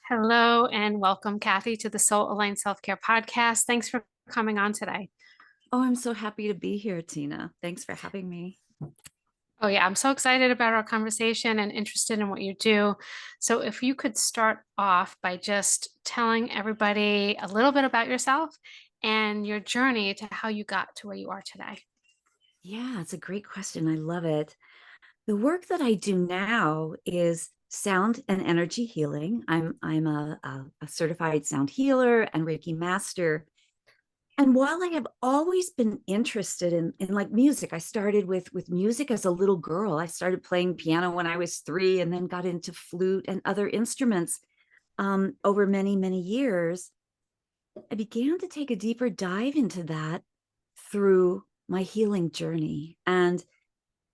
Hello and welcome, Kathy, to the Soul Aligned Self Care Podcast. Thanks for coming on today. Oh, I'm so happy to be here, Tina. Thanks for having me. Oh, yeah, I'm so excited about our conversation and interested in what you do. So, if you could start off by just telling everybody a little bit about yourself and your journey to how you got to where you are today. Yeah, it's a great question. I love it. The work that I do now is sound and energy healing. I'm a certified sound healer and Reiki master. And while I have always been interested in like music, I started with music as a little girl. I started playing piano when I was 3 and then got into flute and other instruments over many, many years. I began to take a deeper dive into that through my healing journey. And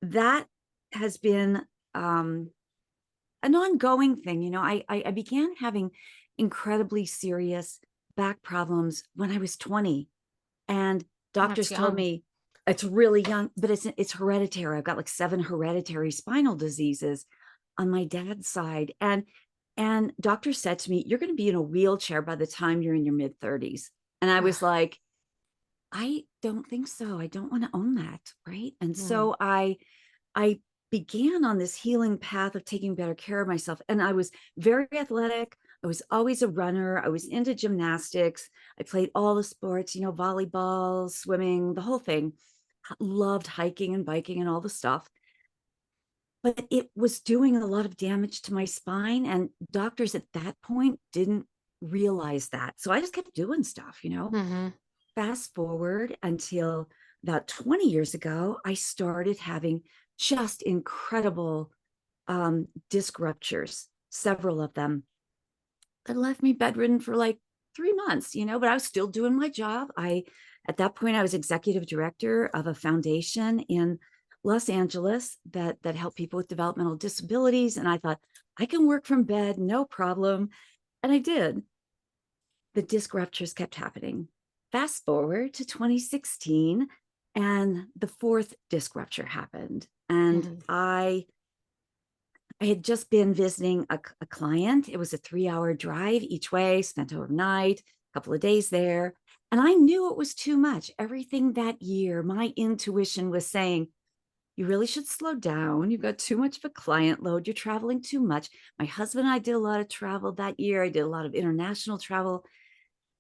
that has been an ongoing thing. I began having incredibly serious back problems when I was 20. And That's doctors told young. me it's really young, but it's hereditary. I've got like 7 hereditary spinal diseases on my dad's side. And doctors said to me, you're going to be in a wheelchair by the time you're in your mid 30s. And I was like, I don't think so. I don't want to own that, right? And Mhm. so I began on this healing path of taking better care of myself. And I was very athletic. I was always a runner. I was into gymnastics. I played all the sports, volleyball, swimming, the whole thing. Loved hiking and biking and all the stuff. But it was doing a lot of damage to my spine. And doctors at that point didn't realize that. So I just kept doing stuff. Mhm. Fast forward until about 20 years ago, I started having just incredible disc ruptures, several of them that left me bedridden for like 3 months, but I was still doing my job. At that point, I was executive director of a foundation in Los Angeles that helped people with developmental disabilities. And I thought, I can work from bed, no problem. And I did. The disc ruptures kept happening. Fast forward to 2016, and the 4th disc rupture happened. And Mhm. I had just been visiting a client. It was a 3-hour drive each way, spent overnight, a couple of days there. And I knew it was too much. Everything that year, my intuition was saying, you really should slow down. You've got too much of a client load. You're traveling too much. My husband and I did a lot of travel that year. I did a lot of international travel.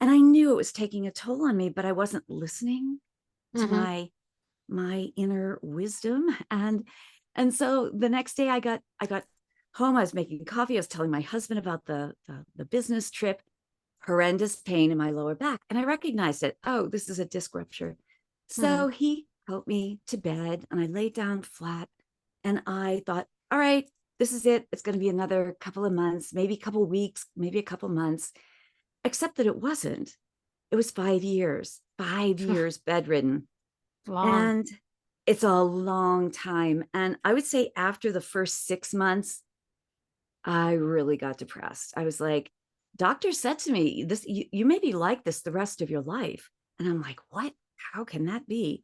And I knew it was taking a toll on me, but I wasn't listening to Mhm. my inner wisdom. And so the next day I got home. I was making coffee. I was telling my husband about the business trip. Horrendous pain in my lower back, and I recognized it. Oh, this is a disc rupture. So Mhm. he helped me to bed, and I laid down flat. And I thought, all right, this is it. It's going to be another couple of months, maybe a couple of weeks, maybe a couple of months. Except that it wasn't. It was 5 years, 5 years bedridden. Long. And it's a long time. And I would say after the first 6 months, I really got depressed. I was like, doctor said to me, this you may be like this the rest of your life. And I'm like, what? How can that be?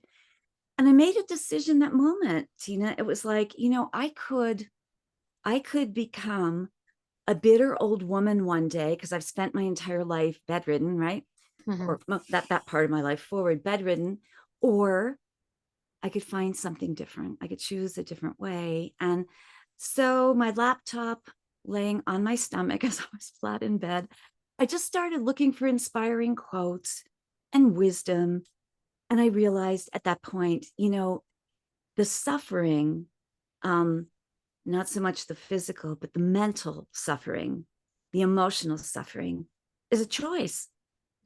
And I made a decision that moment, Tina. It was like, I could become a bitter old woman one day because I've spent my entire life bedridden, right? Mhm. Or that part of my life forward bedridden, or I could find something different. I could choose a different way. And so my laptop laying on my stomach as I was flat in bed, I just started looking for inspiring quotes and wisdom. And I realized at that point, the suffering, um, not so much the physical, but the mental suffering, the emotional suffering is a choice.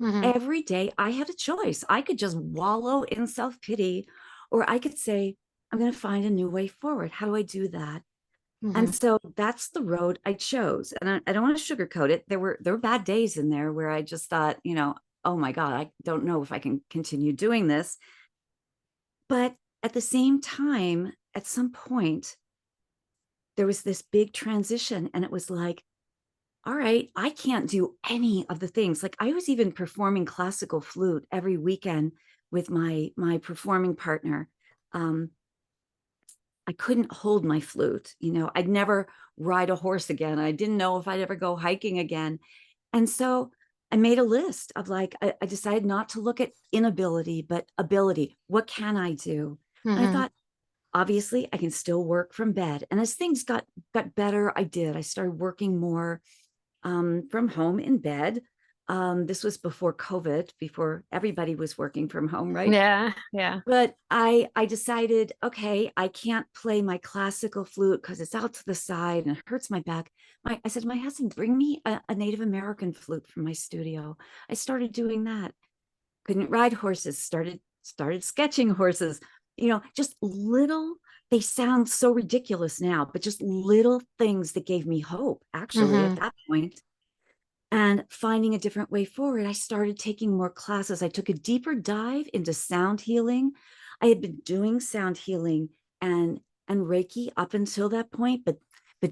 Mhm. Every day I had a choice. I could just wallow in self pity, or I could say, I'm going to find a new way forward. How do I do that? And Mhm. so that's the road I chose. And I don't want to sugarcoat it. There were bad days in there where I just thought, oh my God, I don't know if I can continue doing this. But at the same time, at some point, there was this big transition, and it was like, all right, I can't do any of the things. Like I was even performing classical flute every weekend with my performing partner. Um, I couldn't hold my flute. I'd never ride a horse again. I didn't know if I'd ever go hiking again. And so I made a list of like, I decided not to look at inability, but ability. What can I do? And I Hmm. thought, obviously, I can still work from bed. And as things got better, I did. I started working more from home in bed. This was before COVID, before everybody was working from home, right? Yeah, yeah. But I decided, okay, I can't play my classical flute because it's out to the side and it hurts my back. I said to my husband, bring me a Native American flute from my studio. I started doing that. Couldn't ride horses, started sketching horses, just little, they sound so ridiculous now, but just little things that gave me hope, actually, at Hmm. that point. And finding a different way forward, I started taking more classes. I took a deeper dive into sound healing. I had been doing sound healing and Reiki up until that point, but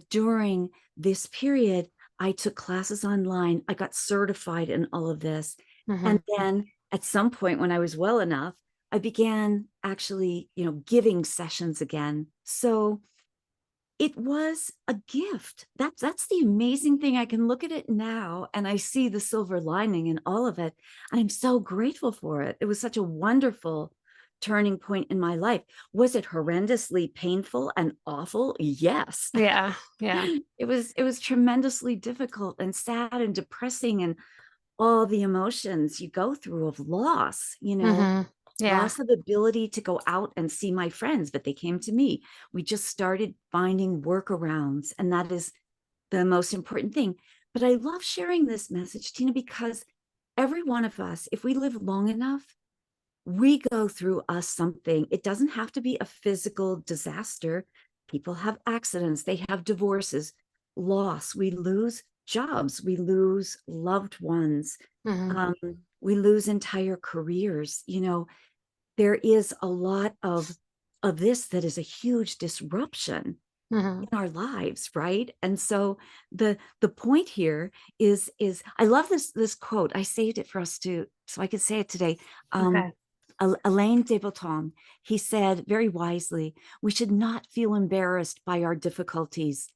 during this period, I took classes online. I got certified in all of this. Hmm. And then at some point when I was well enough, I began actually, giving sessions again. So it was a gift. That's the amazing thing. I can look at it now and I see the silver lining in all of it. I'm so grateful for it. It was such a wonderful turning point in my life. Was it horrendously painful and awful? Yes. Yeah, yeah. It was tremendously difficult and sad and depressing and all the emotions you go through of loss, Hmm. Yeah. loss of ability to go out and see my friends, but they came to me. We just started finding workarounds, and that is the most important thing. But I love sharing this message, Tina, because every one of us, if we live long enough, we go through something. It doesn't have to be a physical disaster. People have accidents, they have divorces, loss. We lose jobs, we lose loved ones, Hmm. um, we lose entire careers. There is a lot of this that is a huge disruption Hmm. in our lives, right? And so the point here is I love this quote. I saved it for us to so I could say it today. um Okay. Alain de Botton, he said very wisely, we should not feel embarrassed by our difficulties,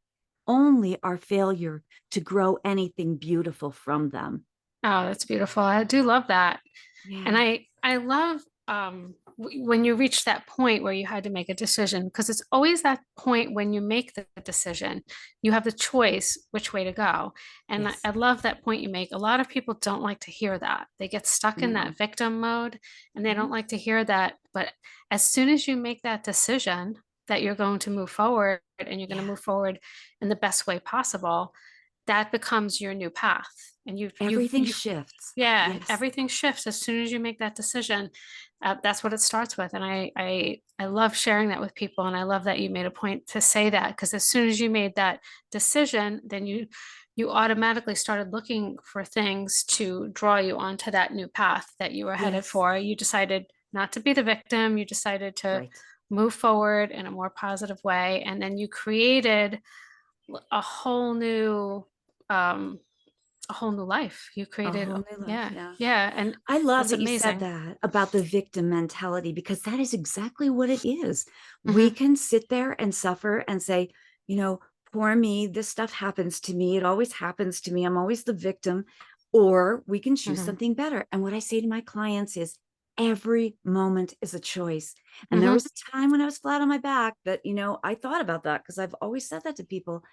only our failure to grow anything beautiful from them. Oh, that's beautiful. I do love that. And Yeah. I love when you reach that point where you had to make a decision, because it's always that point when you make the decision, you have the choice which way to go. And Yes. I love that point you make. A lot of people don't like to hear that. They get stuck in that No. victim mode and they Mhm. don't like to hear that. But as soon as you make that decision that you're going to move forward and you're going to Yeah. move forward in the best way possible, that becomes your new path. And Everything shifts. yeah, Yes. everything shifts as soon as you make that decision. That's what it starts with, and I love sharing that with people, and I love that you made a point to say that, because as soon as you made that decision, then you automatically started looking for things to draw you onto that new path that you were headed Yes. for. You decided not to be the victim. You decided to Right. move forward in a more positive way, and then you created a whole new um, a whole new life. You A created, whole new life. yeah, Yeah. yeah, and I love that's that you said amazing. that about the victim mentality because that is exactly what it is. We Hmm. can sit there and suffer and say, you know, poor me, this stuff happens to me. It always happens to me. I'm always the victim. Or we can choose Hmm. something better. And what I say to my clients is every moment is a choice. And there Hmm. was a time when I was flat on my back that, I thought about that because I've always said that to people,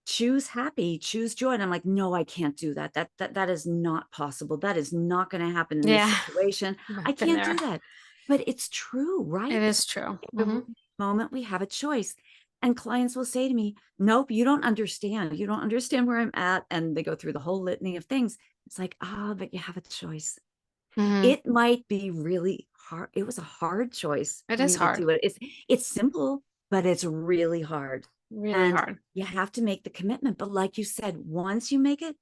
choose happy, choose joy. And I'm like, no, I can't do that. That is not possible. That is not going to happen in this Yeah, situation. I I've been can't there. do that. But it's true, It right? is true. Every Hmm. moment we have a choice. And clients will say to me, nope, you don't understand. You don't understand where I'm at. And they go through the whole litany of things. It's like, but you have a choice. Hmm. It might be really hard. It was a hard choice It for is me to hard, do it. It's simple, but it's really hard. really And hard. you have to make the commitment. But like you said, once you make it,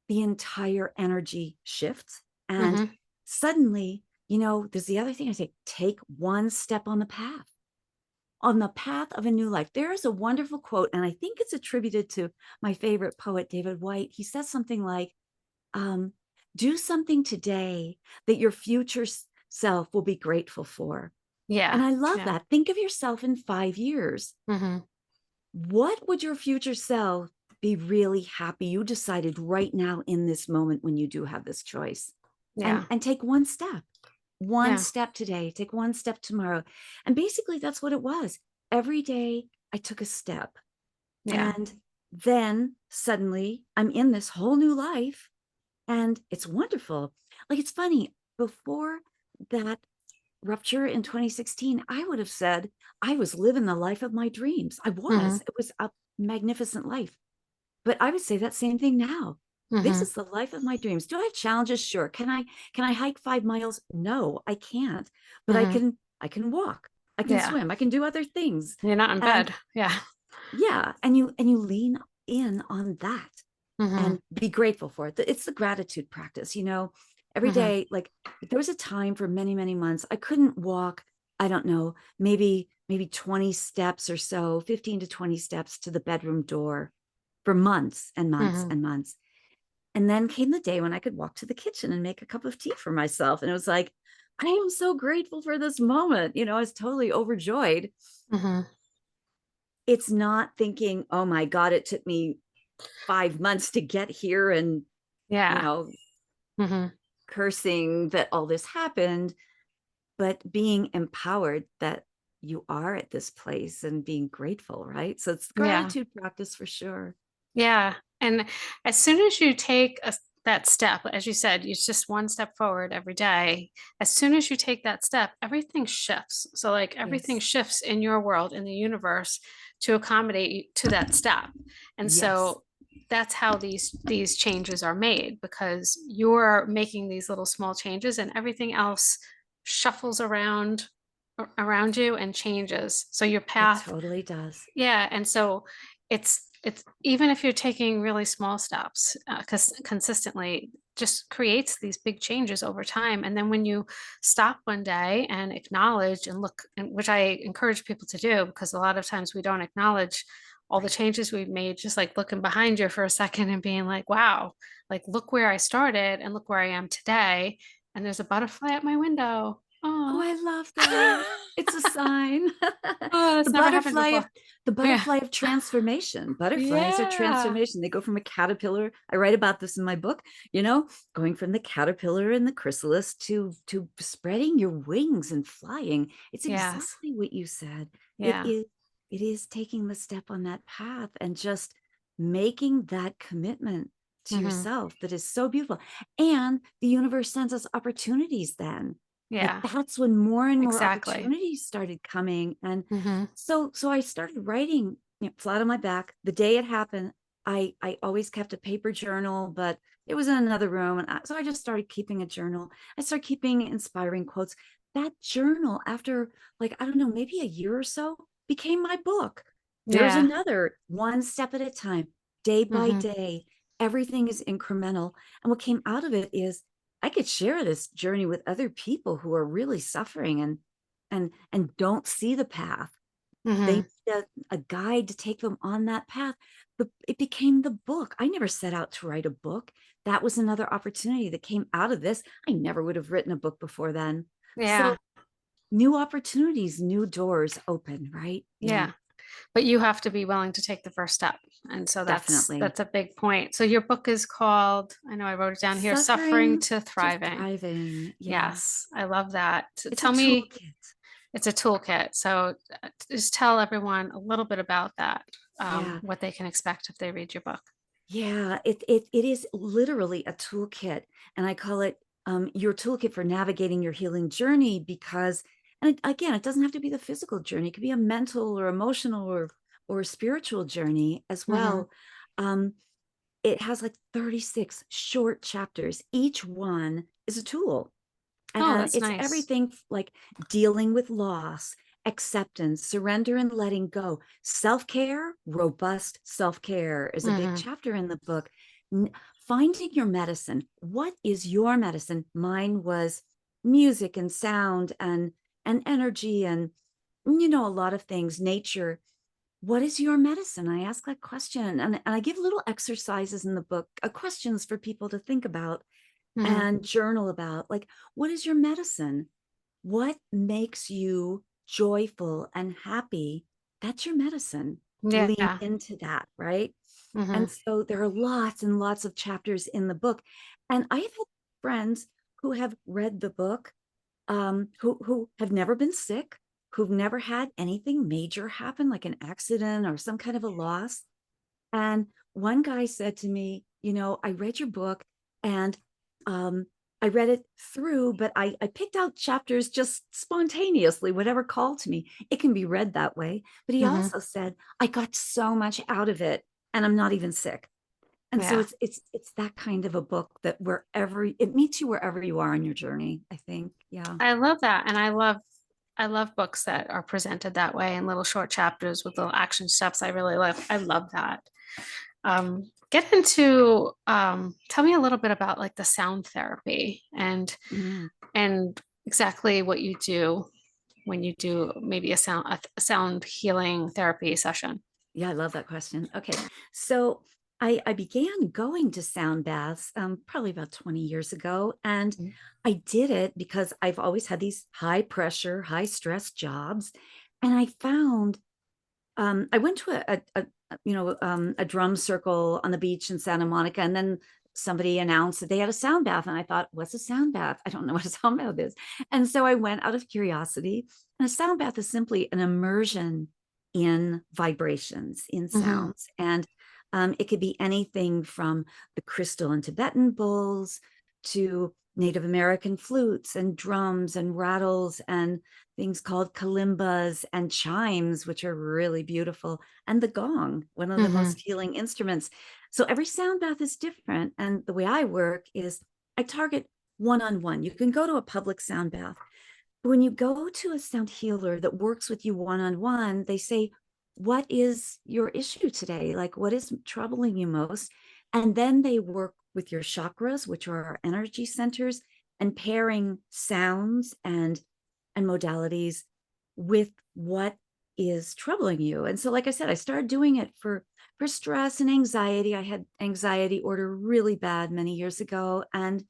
the entire energy shifts. And Hmm. suddenly, there's the other thing I say, take one step on the path of a new life. There is a wonderful quote, and I think it's attributed to my favorite poet, David White. He says something like, um, do something today that your future self will be grateful for. Yeah. And I love Yeah. that. Think of yourself in 5 years. Hmm. What would your future self be really happy you decided right now in this moment when you do have this choice? Yeah. And take one Yeah. step today, take one step tomorrow. And basically that's what it was. Every day I took a step. Yeah. And then suddenly I'm in this whole new life and it's wonderful. Like it's funny, before that rupture in 2016, I would have said I was living the life of my dreams. I Hmm. was. It was a magnificent life. But I would say that same thing now. This Hmm. is the life of my dreams. Do I have challenges? Sure. Can I hike 5 miles? No, I can't. But Hmm. I can walk. I can Yeah. swim. I can do other things. You're not in And bed. Yeah. yeah, and you lean in on that Hmm. and be grateful for it. It's the gratitude practice, every Hmm. day. Like there was a time for many, many months I couldn't walk, I don't know, maybe 20 steps or so, 15 to 20 steps to the bedroom door for months and months Hmm. and months. And then came the day when I could walk to the kitchen and make a cup of tea for myself. And it was like, I am so grateful for this moment. I was totally overjoyed. Hmm. It's not thinking, oh my God, it took me 5 months to get here and, you Yeah. know, Hmm. cursing that all this happened, but being empowered that you are at this place and being grateful, right? So it's Yeah. gratitude practice for sure. Yeah. And as soon as you take that step, as you said, it's just one step forward every day. As soon as you take that step, everything shifts. So, like, everything Yes. shifts in your world, in the universe, to accommodate you to that step. And Yes. so that's how these changes are made, because you're making these little small changes and everything else shuffles around you and changes. So your It path. totally does. Yeah, and so it's even if you're taking really small steps, because consistently just creates these big changes over time. And then when you stop one day and acknowledge and look, and which I encourage people to do, because a lot of times we don't acknowledge all the Right. changes we've made, just like looking behind you for a second and being like, wow, like look where I started and look where I am today. And there's a butterfly at my window. Oh, Oh, I love that. It's a sign. oh, the that's never happened butterfly of before. the Yeah. butterfly of transformation. Butterflies are Yeah. transformation. They go from a caterpillar. I write about this in my book, going from the caterpillar and the chrysalis to spreading your wings and flying. It's Yes. exactly what you said. It Yeah. is it is taking the step on that path and just making that commitment to Hmm. yourself that is so beautiful. And the universe sends us opportunities then. Like Yeah. that's when more and more Exactly. opportunities started coming. And Hmm. so I started writing, flat on my back. The day it happened, I always kept a paper journal, but it was in another room. And so I just started keeping a journal. I started keeping inspiring quotes. That journal, after like, I don't know, maybe a year or so, became my book. There's Yeah. another one step at a time, day by Hmm. day. Everything is incremental. And what came out of it is I could share this journey with other people who are really suffering and don't see the path. They Hmm. need a guide to take them on that path. But it became the book. I never set out to write a book. That was another opportunity that came out of this. I never would have written a book before then. So Yeah. new opportunities, new doors open, right? Yeah, Yeah. But you have to be willing to take the first step. And so that's definitely. that's a big point. So your book is called, I know I wrote it down here, Suffering Suffering to to Thriving. thriving. Yeah. Yes, I love that. It's a Tell me, toolkit. it's a toolkit. So just tell everyone a little bit about that, Yeah. what they can expect if they read your book. Yeah, it is literally a toolkit, and I call it your toolkit for navigating your healing journey because, again, it doesn't have to be the physical journey; it could be a mental or emotional or spiritual journey as Hmm. well. Um, it has like 36 short chapters. Each one is a tool. Oh, And that's it's nice. everything like dealing with loss, acceptance, surrender, and letting go. Self care, robust self care is a big Hmm. chapter in the book. Finding your medicine. What is your medicine? Mine was music and sound and energy and a lot of things, nature. What is your medicine? I ask that question and I give little exercises in the book, questions for people to think about Hmm. and journal about, like, what is your medicine? what makes you joyful and happy, that's your medicine. Lean Yeah. into that, right? Hmm. And so there are lots and lots of chapters in the book. And I have had friends who have read the book, who have never been sick, who've never had anything major happen, like an accident or some kind of a loss. And one guy said to me, I read your book and I read it through, but I picked out chapters just spontaneously, whatever called to me. It can be read that way. But he Hmm. also said, I got so much out of it and I'm not even sick. And so Yeah. it's that kind of a book that wherever it meets you wherever you are on your journey, I think. Yeah. I love that. And I love books that are presented that way in little short chapters with little action steps. I love that. Get into tell me a little bit about like the sound therapy Mhm. and exactly what you do when you do maybe a sound healing therapy session. Yeah, I love that question. Okay. So I began going to sound baths probably about 20 years ago. And I did it because I've always had these high pressure, high stress jobs. And I found I went to a drum circle on the beach in Santa Monica, and then somebody announced that they had a sound bath, and I thought, "What's a sound bath? I don't know what a sound bath is." And so I went out of curiosity. And a sound bath is simply an immersion in vibrations, in Hmm. sounds, and it could be anything from the crystal and Tibetan bowls to Native American flutes and drums and rattles and things called kalimbas and chimes, which are really beautiful, and the gong, one of the Hmm. most healing instruments. So every sound bath is different. And the way I work is I target one on one. You can go to a public sound bath. But when you go to a sound healer that works with you one on one, they say, what is your issue today? Like, what is troubling you most? And then they work with your chakras, which are our energy centers, and pairing sounds and modalities with what is troubling you. And so, like I said, I started doing it for stress and anxiety. I had anxiety order really bad many years ago, and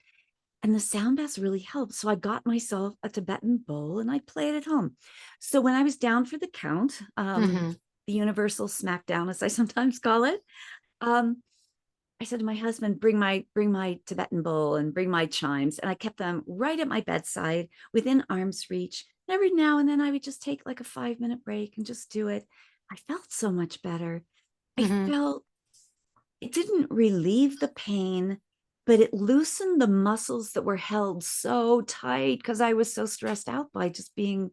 the sound baths really helped. So I got myself a Tibetan bowl and I played at home. So when I was down for the count, Hmm. the universal smackdown, as I sometimes call it, um, I said to my husband, bring my Tibetan bowl and bring my chimes. And I kept them right at my bedside within arm's reach. And every now and then I would just take like a 5-minute break and just do it. I felt so much better. I Hmm. felt it didn't relieve the pain, but it loosened the muscles that were held so tight because I was so stressed out by just being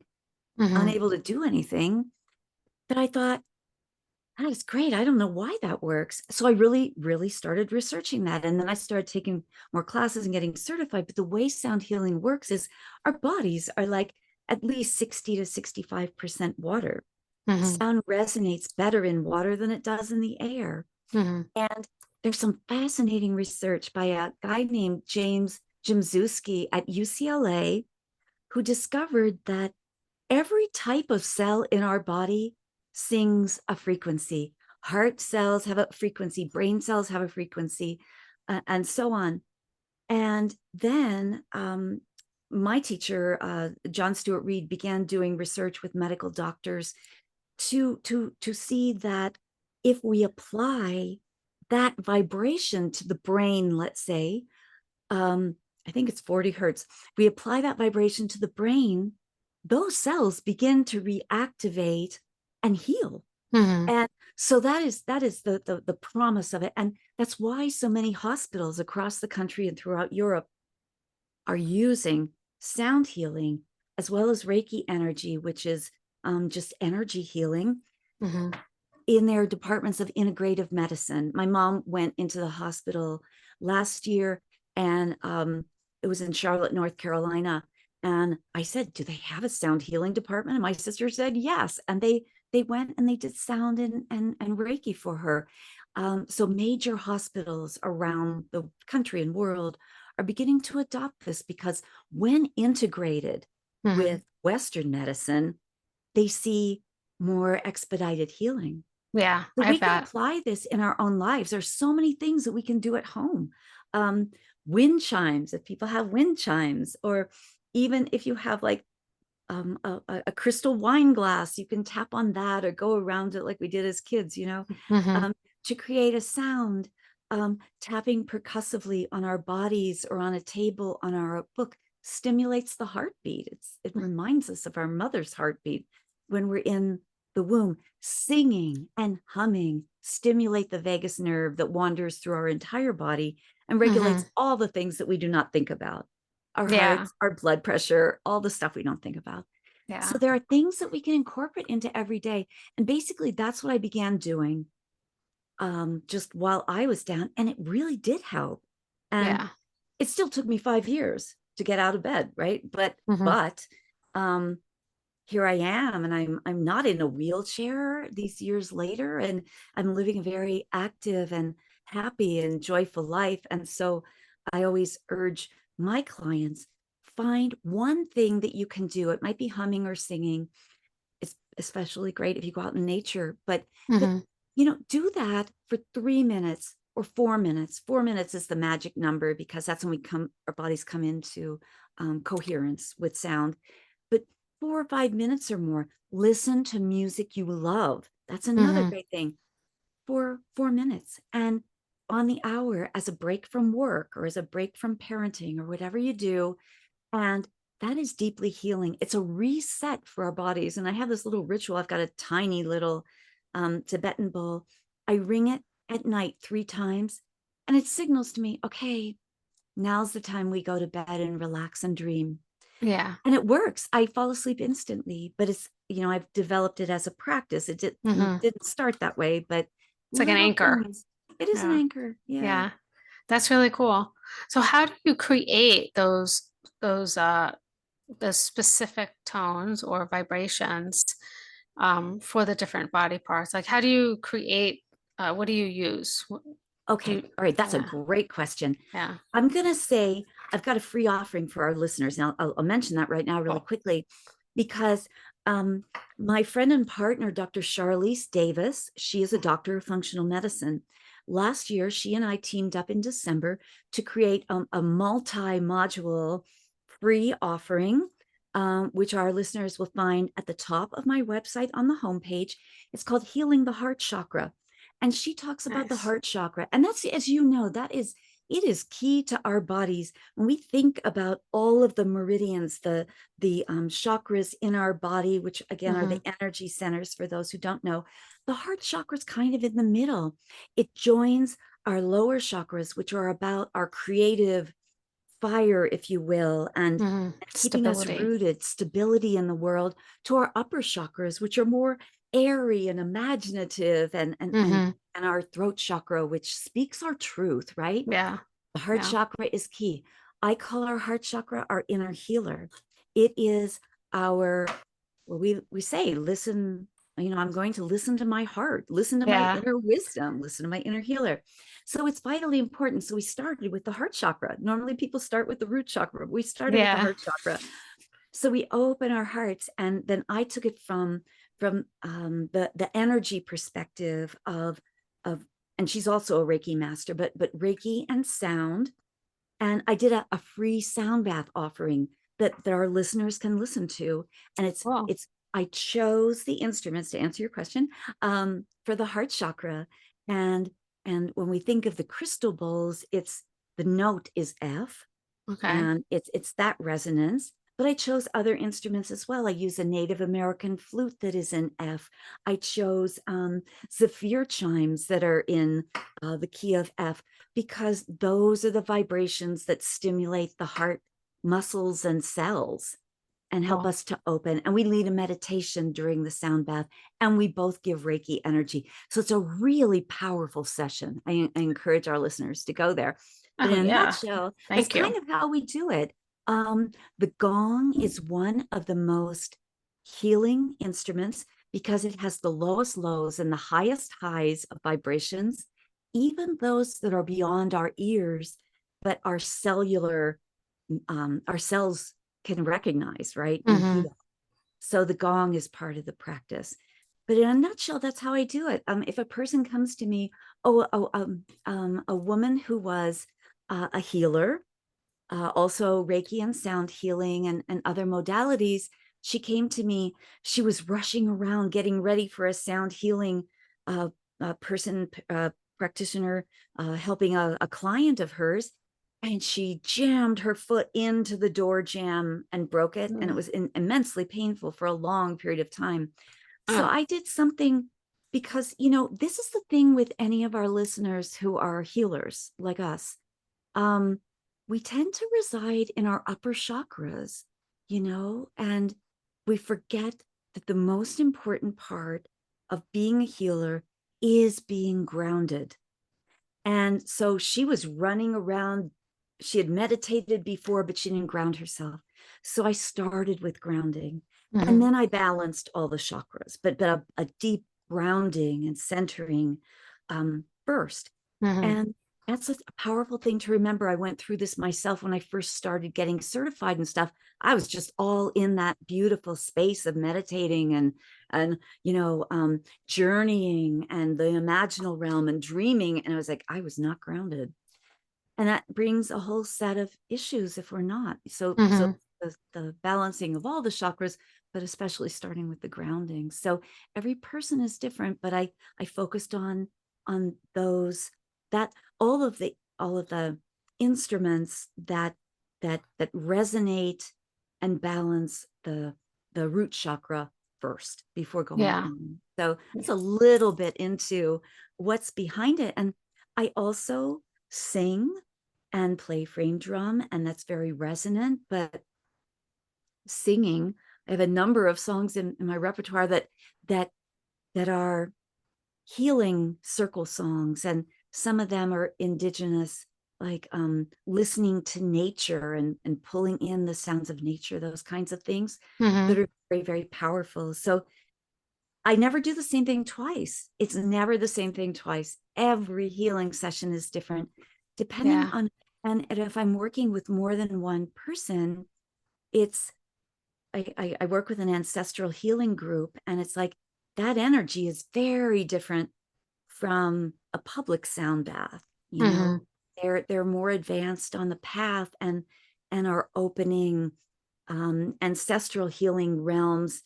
Hmm. unable to do anything that I thought, that is great. I don't know why that works. So I really, really started researching that. And then I started taking more classes and getting certified. But the way sound healing works is our bodies are like at least 60 to 65% water. Hmm. Sound resonates better in water than it does in the air. Hmm. And there's some fascinating research by a guy named James Jimzewski at UCLA who discovered that every type of cell in our body sings a frequency. Heart cells have a frequency, brain cells have a frequency, and so on. And then my teacher, John Stewart Reed, began doing research with medical doctors to see that if we apply that vibration to the brain, let's say, um, I think it's 40 hertz, we apply that vibration to the brain, those cells begin to reactivate and heal. Hmm. And so that is the promise of it. And that's why so many hospitals across the country and throughout Europe are using sound healing as well as Reiki energy, which is just energy healing Hmm. in their departments of integrative medicine. My mom went into the hospital last year, and it was in Charlotte, North Carolina. And I said, "Do they have a sound healing department?" And my sister said, "Yes." And they went and they did sound and Reiki for her. So major hospitals around the country and world are beginning to adopt this because when integrated Hmm. with Western medicine, they see more expedited healing. Yeah, So I we can bet. apply this in our own lives. There's so many things that we can do at home. Um, Wind chimes, if people have wind chimes, or even if you have like a crystal wine glass. You can tap on that or go around it like we did as kids, Hmm. to create a sound. Tapping percussively on our bodies or on a table on our book stimulates the heartbeat. It reminds us of our mother's heartbeat when we're in the womb. Singing and humming stimulate the vagus nerve that wanders through our entire body and regulates Hmm. all the things that we do not think about, our Yeah. hearts, our blood pressure, all the stuff we don't think about. Yeah. So there are things that we can incorporate into every day. And basically, that's what I began doing just while I was down. And it really did help. And Yeah. it still took me 5 years to get out of bed, right? Hmm. But um, here I am, and I'm not in a wheelchair these years later, and I'm living a very active and happy and joyful life. And so I always urge my clients, find one thing that you can do. It might be humming or singing. It's especially great if you go out in nature, but Hmm. do that for 3 minutes or 4 minutes. 4 minutes is the magic number because that's when our bodies come into coherence with sound. But 4 or 5 minutes or more, listen to music you love. That's another Hmm. great thing for 4 minutes. And on the hour, as a break from work or as a break from parenting or whatever you do, and that is deeply healing. It's a reset for our bodies. And I have this little ritual. I've got a tiny little Tibetan bowl. I ring it at night 3 times, and it signals to me, okay, now's the time we go to bed and relax and dream. Yeah. And it works. I fall asleep instantly, but I've developed it as a practice. Hmm. Didn't start that way, but It's like an little anchor. things. It is an Yeah. anchor. Yeah. Yeah. That's really cool. So how do you create those the specific tones or vibrations for the different body parts? Like how do you create what do you use? Do Okay. you, All right. That's a yeah, great question. yeah. I'm going to say I've got a free offering for our listeners. Now, I'll mention that right now, really quickly, because um, my friend and partner, Dr. Charlize Davis, she is a doctor of functional medicine. Last year, she and I teamed up in December to create a multi module free offering, which our listeners will find at the top of my website on the homepage. It's called Healing the Heart Chakra. And she talks about the Nice. heart chakra. And that's, as you know, it is key to our bodies. When we think about all of the meridians, the chakras in our body, which again are Hmm. the energy centers for those who don't know, the heart chakra is kind of in the middle. It joins our lower chakras, which are about our creative fire, if you will, Hmm. and keeping us Stability. rooted, stability in the world, to our upper chakras, which are more airy and imaginative, Hmm. and our throat chakra, which speaks our truth, right? Yeah. The heart Yeah. chakra is key. I call our heart chakra our inner healer. It is our, well, we say, listen, I'm going to listen to my heart, listen to my Yeah. inner wisdom, listen to my inner healer. So it's vitally important. So we started with the heart chakra. Normally people start with the root chakra. We started with the Yeah. heart chakra. So we open our hearts, and then I took it from the energy perspective of, and she's also a Reiki master, but Reiki and sound. And I did a free sound bath offering that our listeners can listen to. And Cool. I chose the instruments, to answer your question, for the heart chakra. And and when we think of the crystal bowls, the note is F, Okay. and it's that resonance. But I chose other instruments as well. I use a Native American flute that is in F. I chose zephyr chimes that are in the key of F, because those are the vibrations that stimulate the heart muscles and cells and help Cool. us to open. And we lead a meditation during the sound bath, and we both give Reiki energy. So it's a really powerful session. I encourage our listeners to go there. But Oh in a yeah. nutshell, that's Thank you. kind of how we do it. The gong is one of the most healing instruments because it has the lowest lows and the highest highs of vibrations, even those that are beyond our ears, but our cells can recognize, right, and Hmm. heal. So the gong is part of the practice. But in a nutshell, that's how I do it. If a person comes to me, a woman who was a healer, also Reiki and sound healing and other modalities, she came to me. She was rushing around getting ready for a sound healing uh, person, practitioner, helping a client of hers. And she jammed her foot into the door jamb and broke it. And it Mm. was immensely painful for a long period of time. So Oh. I did something because, you know, this is the thing with any of our listeners who are healers like us. Um, we tend to reside in our upper chakras, you know, and we forget that the most important part of being a healer is being grounded. And so she was running around. She had meditated before, but she didn't ground herself. So I started with grounding. And Hmm. then I balanced all the chakras, but a deep grounding and centering first. Hmm. And that's a powerful thing to remember. I went through this myself when I first started getting certified and stuff. I was just all in that beautiful space of meditating and you know, journeying and the imaginal realm and dreaming. And I was like, I was not grounded. And that brings a whole set of issues if we're not. So Hmm. the balancing of all the chakras, but especially starting with the grounding. So every person is different, but I focused on those, that all of the instruments that resonate and balance the root chakra first before going Yeah. on. So that's a little bit into what's behind it. And I also sing and play frame drum, and that's very resonant. But singing, I have a number of songs in my repertoire that that are healing circle songs, and some of them are indigenous, like listening to nature and pulling in the sounds of nature, those kinds of things Hmm. that are very, very powerful. So I never do the same thing twice. It's never the same thing twice. Every healing session is different, depending Yeah. on, and if I'm working with more than one person, it's, I work with an ancestral healing group, and it's like that energy is very different from a public sound bath. You know, Hmm. they're more advanced on the path and are opening ancestral healing realms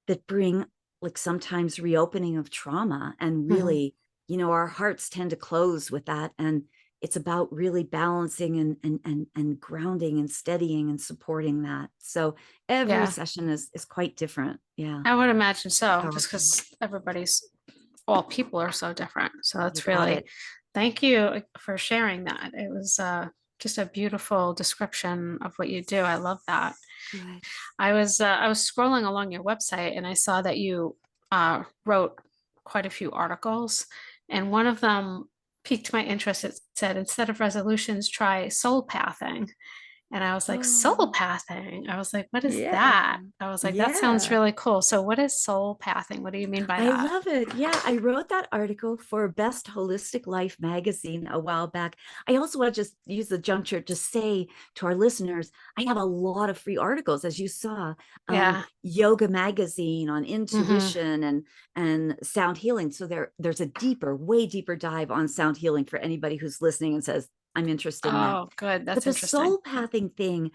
that bring, like, sometimes reopening of trauma. And Hmm. really, you know, our hearts tend to close with that, and it's about really balancing and grounding and steadying and supporting that. So every Yeah. session is quite different. Yeah, I would imagine so, just powerful. because all people are so different. So You that's got really, it. thank you for sharing that. It was just a beautiful description of what you do. I love that. Good. I was scrolling along your website and I saw that you wrote quite a few articles, and one of them piqued my interest. It said, instead of resolutions, try soul pathing. And I was like, soul Oh, pathing. I was like, what is yeah. that? I was like, that sounds Yeah. really cool. So what is soul pathing? What do you mean by I that? love it. Yeah, I wrote that article for Best Holistic Life magazine a while back. I also want to just use the juncture to say to our listeners, I have a lot of free articles, as you saw, Yeah. yoga magazine on Hmm. intuition and sound healing. So there's a deeper, way deeper dive on sound healing for anybody who's listening and says, I'm interested in that. Oh, good. But That's the interesting. soul pathing thing,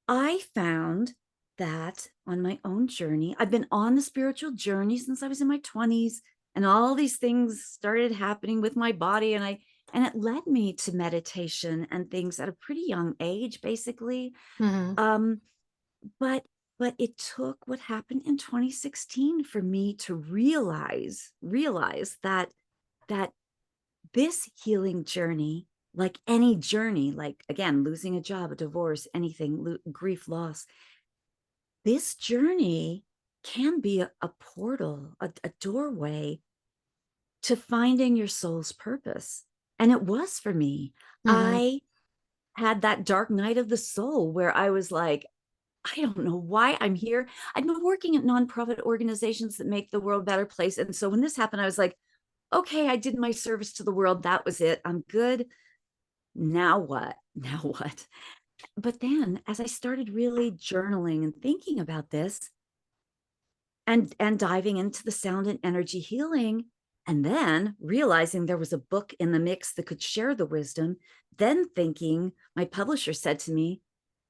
I found that on my own journey, I've been on the spiritual journey since I was in my 20s, and all these things started happening with my body, and it led me to meditation and things at a pretty young age, basically. Hmm. Um, but but it took what happened in 2016 for me to realize that this healing journey, like any journey, like, again, losing a job, a divorce, anything, grief, loss, this journey can be a portal, a doorway to finding your soul's purpose. And it was for me. Hmm. I had that dark night of the soul where I was like, I don't know why I'm here. I've been working at nonprofit organizations that make the world a better place. And so when this happened, I was like, okay, I did my service to the world. That was it. I'm good. Now what? Now what? But then as I started really journaling and thinking about this, and diving into the sound and energy healing, and then realizing there was a book in the mix that could share the wisdom, then thinking, my publisher said to me,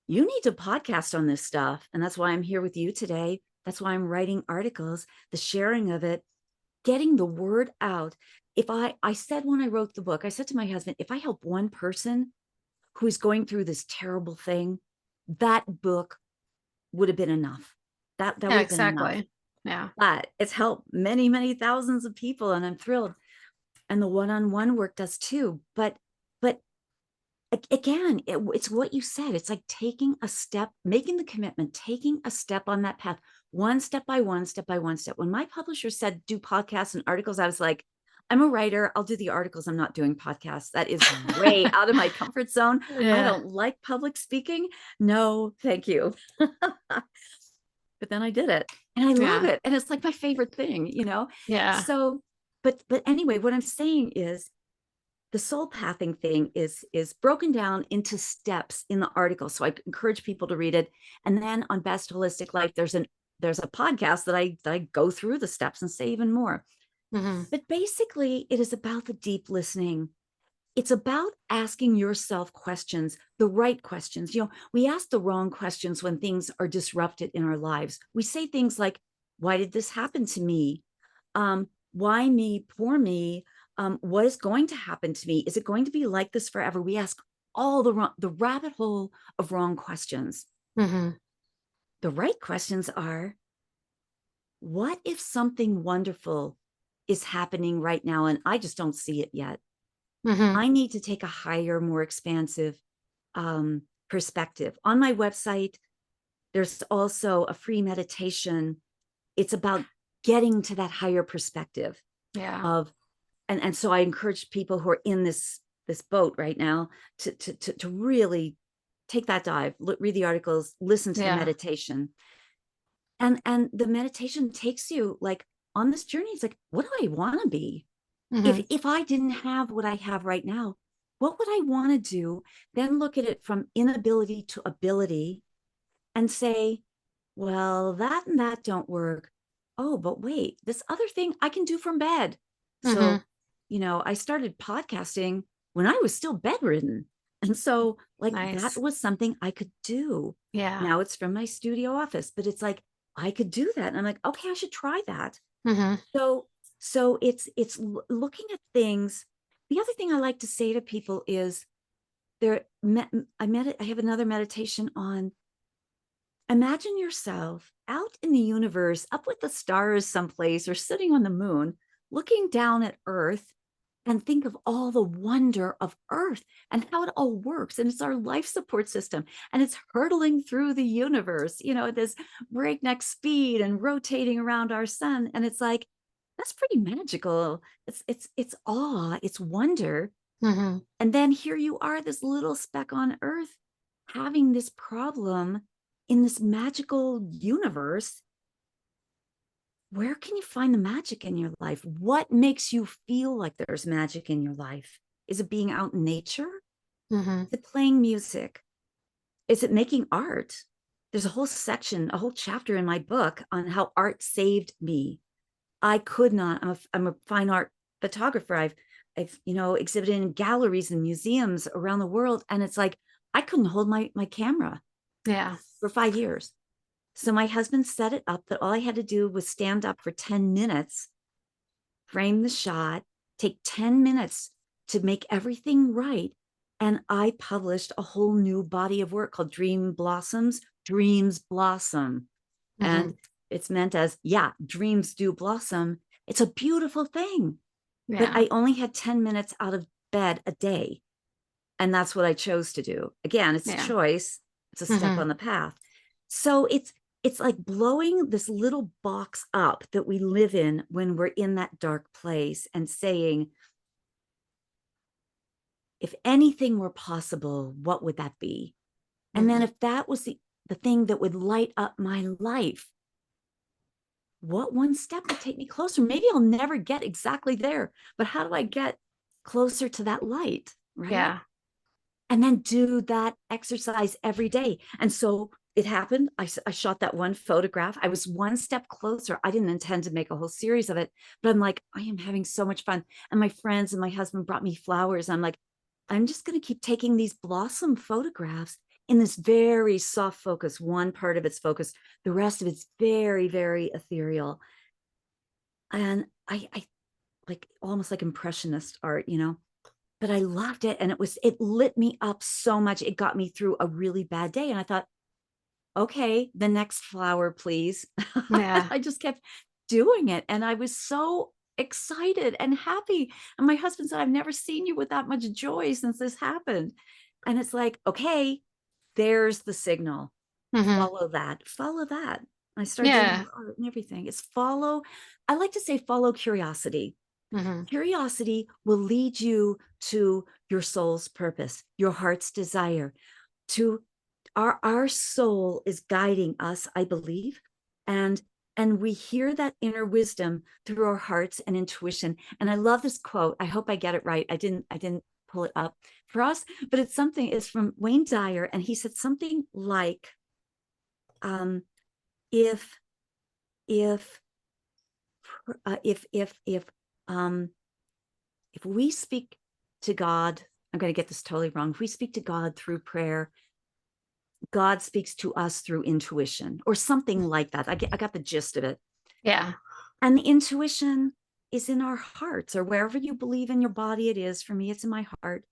you need to podcast on this stuff, and that's why I'm here with you today. That's why I'm writing articles, the sharing of it, getting the word out. If I said when I wrote the book, I said to my husband, if I help one person who's going through this terrible thing, that book would have been enough. That Yeah, would have been enough. exactly. Yeah. But it's helped many, many thousands of people, and I'm thrilled. And the one-on-one work does too. But again, it's what you said. It's like taking a step, making the commitment, taking a step on that path, one step by one, step by one step. When my publisher said do podcasts and articles, I was like, I'm a writer. I'll do the articles. I'm not doing podcasts. That is way out of my comfort zone. I Yeah. don't like public speaking. No, thank you. But then I did it and I love Yeah. it. And it's like my favorite thing, you know? Yeah. So, but anyway, what I'm saying is the soul pathing thing is broken down into steps in the article. So I encourage people to read it. And then on Best Holistic Life, there's a podcast that I go through the steps and say even more. Hmm. But basically, it is about the deep listening. It's about asking yourself questions, the right questions. You know, we ask the wrong questions when things are disrupted in our lives. We say things like, why did this happen to me? Why me? Poor me. What is going to happen to me? Is it going to be like this forever? We ask all the rabbit hole of wrong questions. Hmm. The right questions are, what if something wonderful is happening right now and I just don't see it yet? Hmm. I need to take a higher, more expansive perspective. On my website, there's also a free meditation. It's about getting to that higher perspective Yeah. of, and so I encourage people who are in this boat right now to really take that dive, read the articles, listen to the Yeah. meditation, and the meditation takes you like on this journey. It's like, what do I want to be? Hmm. If I didn't have what I have right now, what would I want to do? Then look at it from inability to ability and say, well, that and that don't work. Oh, but wait, this other thing I can do from bed. Hmm. So, I started podcasting when I was still bedridden. And so, like, that Nice. was something I could do. Yeah. Now it's from my studio office, but it's like, I could do that. And I'm like, okay, I should try that. Hmm. So it's looking at things. The other thing I like to say to people is there. I have another meditation on. Imagine yourself out in the universe, up with the stars someplace, or sitting on the moon, looking down at Earth, and think of all the wonder of Earth and how it all works. And it's our life support system, and it's hurtling through the universe, at this breakneck speed and rotating around our sun. And it's like, that's pretty magical. It's awe, it's wonder. Hmm. And then here you are, this little speck on Earth, having this problem in this magical universe. Where can you find the magic in your life? What makes you feel like there's magic in your life? Is it being out in nature? Hmm. Is it playing music? Is it making art? There's a whole section, a whole chapter in my book on how art saved me. I could not. I'm a fine art photographer. I've exhibited in galleries and museums around the world, and it's like I couldn't hold my camera Yeah. for 5 years. So my husband set it up that all I had to do was stand up for 10 minutes, frame the shot, take 10 minutes to make everything right. And I published a whole new body of work called Dream Blossoms, Dreams Blossom. Hmm. And it's meant as, yeah, dreams do blossom. It's a beautiful thing. But Yeah. I only had 10 minutes out of bed a day. And that's what I chose to do. Again, it's a Yeah. choice. It's a step Hmm. on the path. So it's like blowing this little box up that we live in when we're in that dark place and saying, if anything were possible, what would that be? And then Hmm. if that was the thing that would light up my life, what one step would take me closer? Maybe I'll never get exactly there, but how do I get closer to that light? Right. Yeah. And then do that exercise every day. And so it happened. I shot that one photograph. I was one step closer. I didn't intend to make a whole series of it, but I'm like, I am having so much fun. And my friends and my husband brought me flowers. I'm like, I'm just going to keep taking these blossom photographs in this very soft focus, one part of it's focus, the rest of it's very, very ethereal. And I like almost like impressionist art, but I loved it. And it lit me up so much. It got me through a really bad day. And I thought, okay, the next flower, please. Yeah. I just kept doing it. And I was so excited and happy. And my husband said, I've never seen you with that much joy since this happened. And it's like, okay, there's the signal. Hmm. Follow that. Follow that. I started doing Yeah. more art and everything. I like to say follow curiosity. Hmm. Curiosity will lead you to your soul's purpose, your heart's desire, to our soul is guiding us, I believe. And we hear that inner wisdom through our hearts and intuition. And I love this quote. I hope I get it right. I didn't pull it up for us, but it's from Wayne Dyer. And he said something like, um, if, if, if, if we speak to God, I'm going to get this totally wrong. If we speak to God through prayer, God speaks to us through intuition or something like that. I got the gist of it. Yeah. And the intuition is in our hearts or wherever you believe in your body it is. For me, it's in my heart.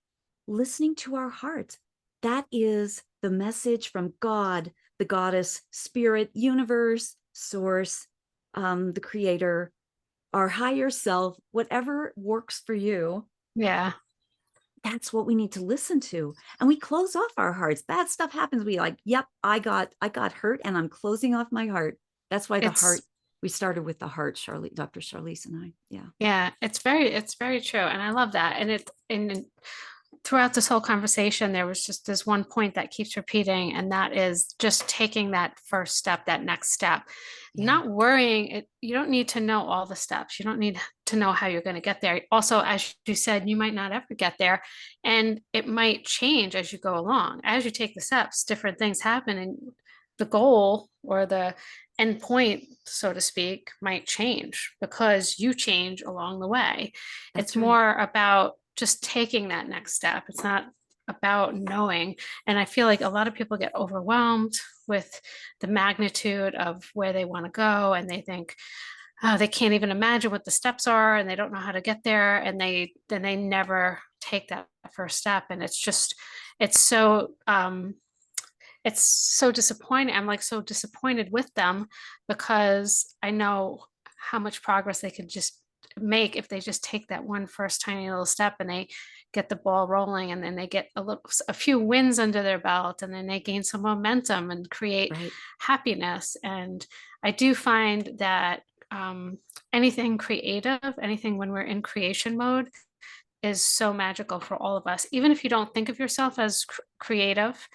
Listening to our hearts. That is the message from God, the goddess, spirit, universe, source, the creator, our higher self, whatever works for you. Yeah. That's what we need to listen to. And we close off our hearts. Bad stuff happens. We like, yep, I got hurt and I'm closing off my heart. That's why the heart, It's we started with the heart, Dr. Charlize and I. Yeah. Yeah, it's very true. And I love that. And throughout this whole conversation, there was just this one point that keeps repeating, and that is just taking that first step, that next step. Yeah. Not worrying it, you don't need to know all the steps. You don't need to know how you're going to get there. Also, as you said, you might not ever get there, and it might change as you go along. As you take the steps, different things happen, and the goal or the end point, so to speak, might change because you change along the way. It's That's right. more about just taking that next step. It's not about knowing. And I feel like a lot of people get overwhelmed with the magnitude of where they want to go, and they think, oh, they can't even imagine what the steps are, and they don't know how to get there, and they never take that first step. And it's so disappointing. I'm like so disappointed with them because I know how much progress they could just make if they just take that one first tiny little step and they get the ball rolling, and then they get a few wins under their belt, and then they gain some momentum and create Right. happiness. And I do find that anything creative, anything when we're in creation mode, is so magical for all of us. Even if you don't think of yourself as creative,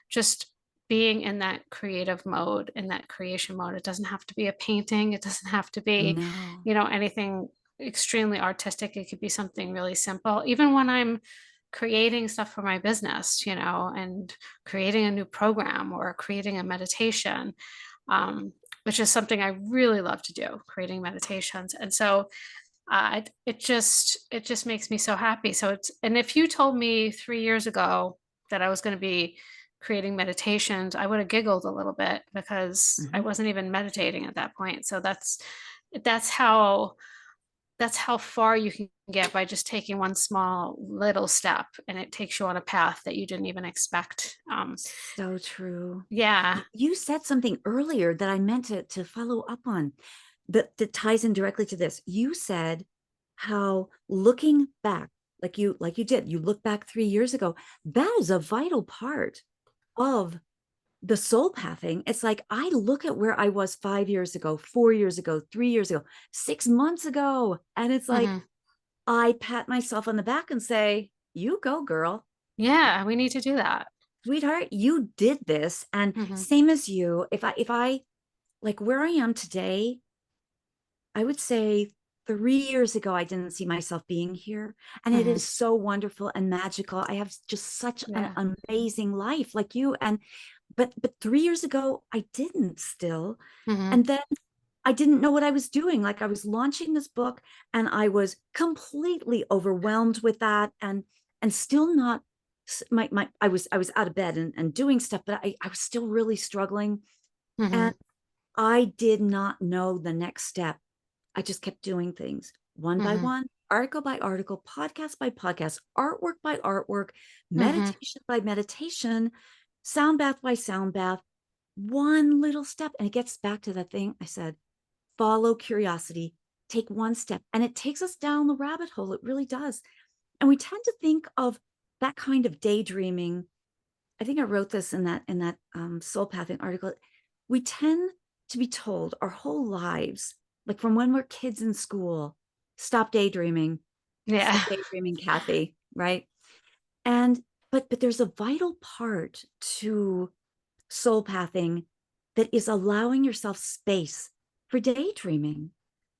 just being in that creative mode, in that creation mode. It doesn't have to be a painting. It doesn't have to be, No. anything extremely artistic. It could be something really simple. Even when I'm creating stuff for my business, and creating a new program or creating a meditation, um, which is something I really love to do, creating meditations. And so it just makes me so happy. And if you told me 3 years ago that I was going to be creating meditations, I would have giggled a little bit because I Mhm. wasn't even meditating at that point. So that's how that's how far you can get by just taking one small little step, and it takes you on a path that you didn't even expect. So true. Yeah. You said something earlier that I meant to follow up on that ties in directly to this. You said how looking back, like you did, you look back 3 years ago, that is a vital part of the soul pathing. It's like I look at where I was 5 years ago, 4 years ago, 3 years ago, 6 months ago, and it's like Hmm. I pat myself on the back and say, you go, girl. Yeah, we need to do that. Sweetheart, you did this. And Hmm. same as you, if I like where I am today, I would say 3 years ago, I didn't see myself being here. And it Hmm. is so wonderful and magical. I have just such an Yeah. amazing life like you. And but 3 years ago, I didn't still. Hmm. And then I didn't know what I was doing. Like I was launching this book and I was completely overwhelmed with that and still not. I was out of bed and doing stuff, but I was still really struggling. Mm-hmm. And I did not know the next step. I just kept doing things one by Mm-hmm. one, article by article, podcast by podcast, artwork by artwork, Mm-hmm. meditation by meditation, sound bath by sound bath, one little step. And it gets back to that thing I said, follow curiosity, take one step. And it takes us down the rabbit hole. It really does. And we tend to think of that kind of daydreaming. I think I wrote this in that soul pathing article. We tend to be told our whole lives, like from when we're kids in school, stop daydreaming, Yeah. stop daydreaming, Kathy, right? And but there's a vital part to soul pathing that is allowing yourself space for daydreaming.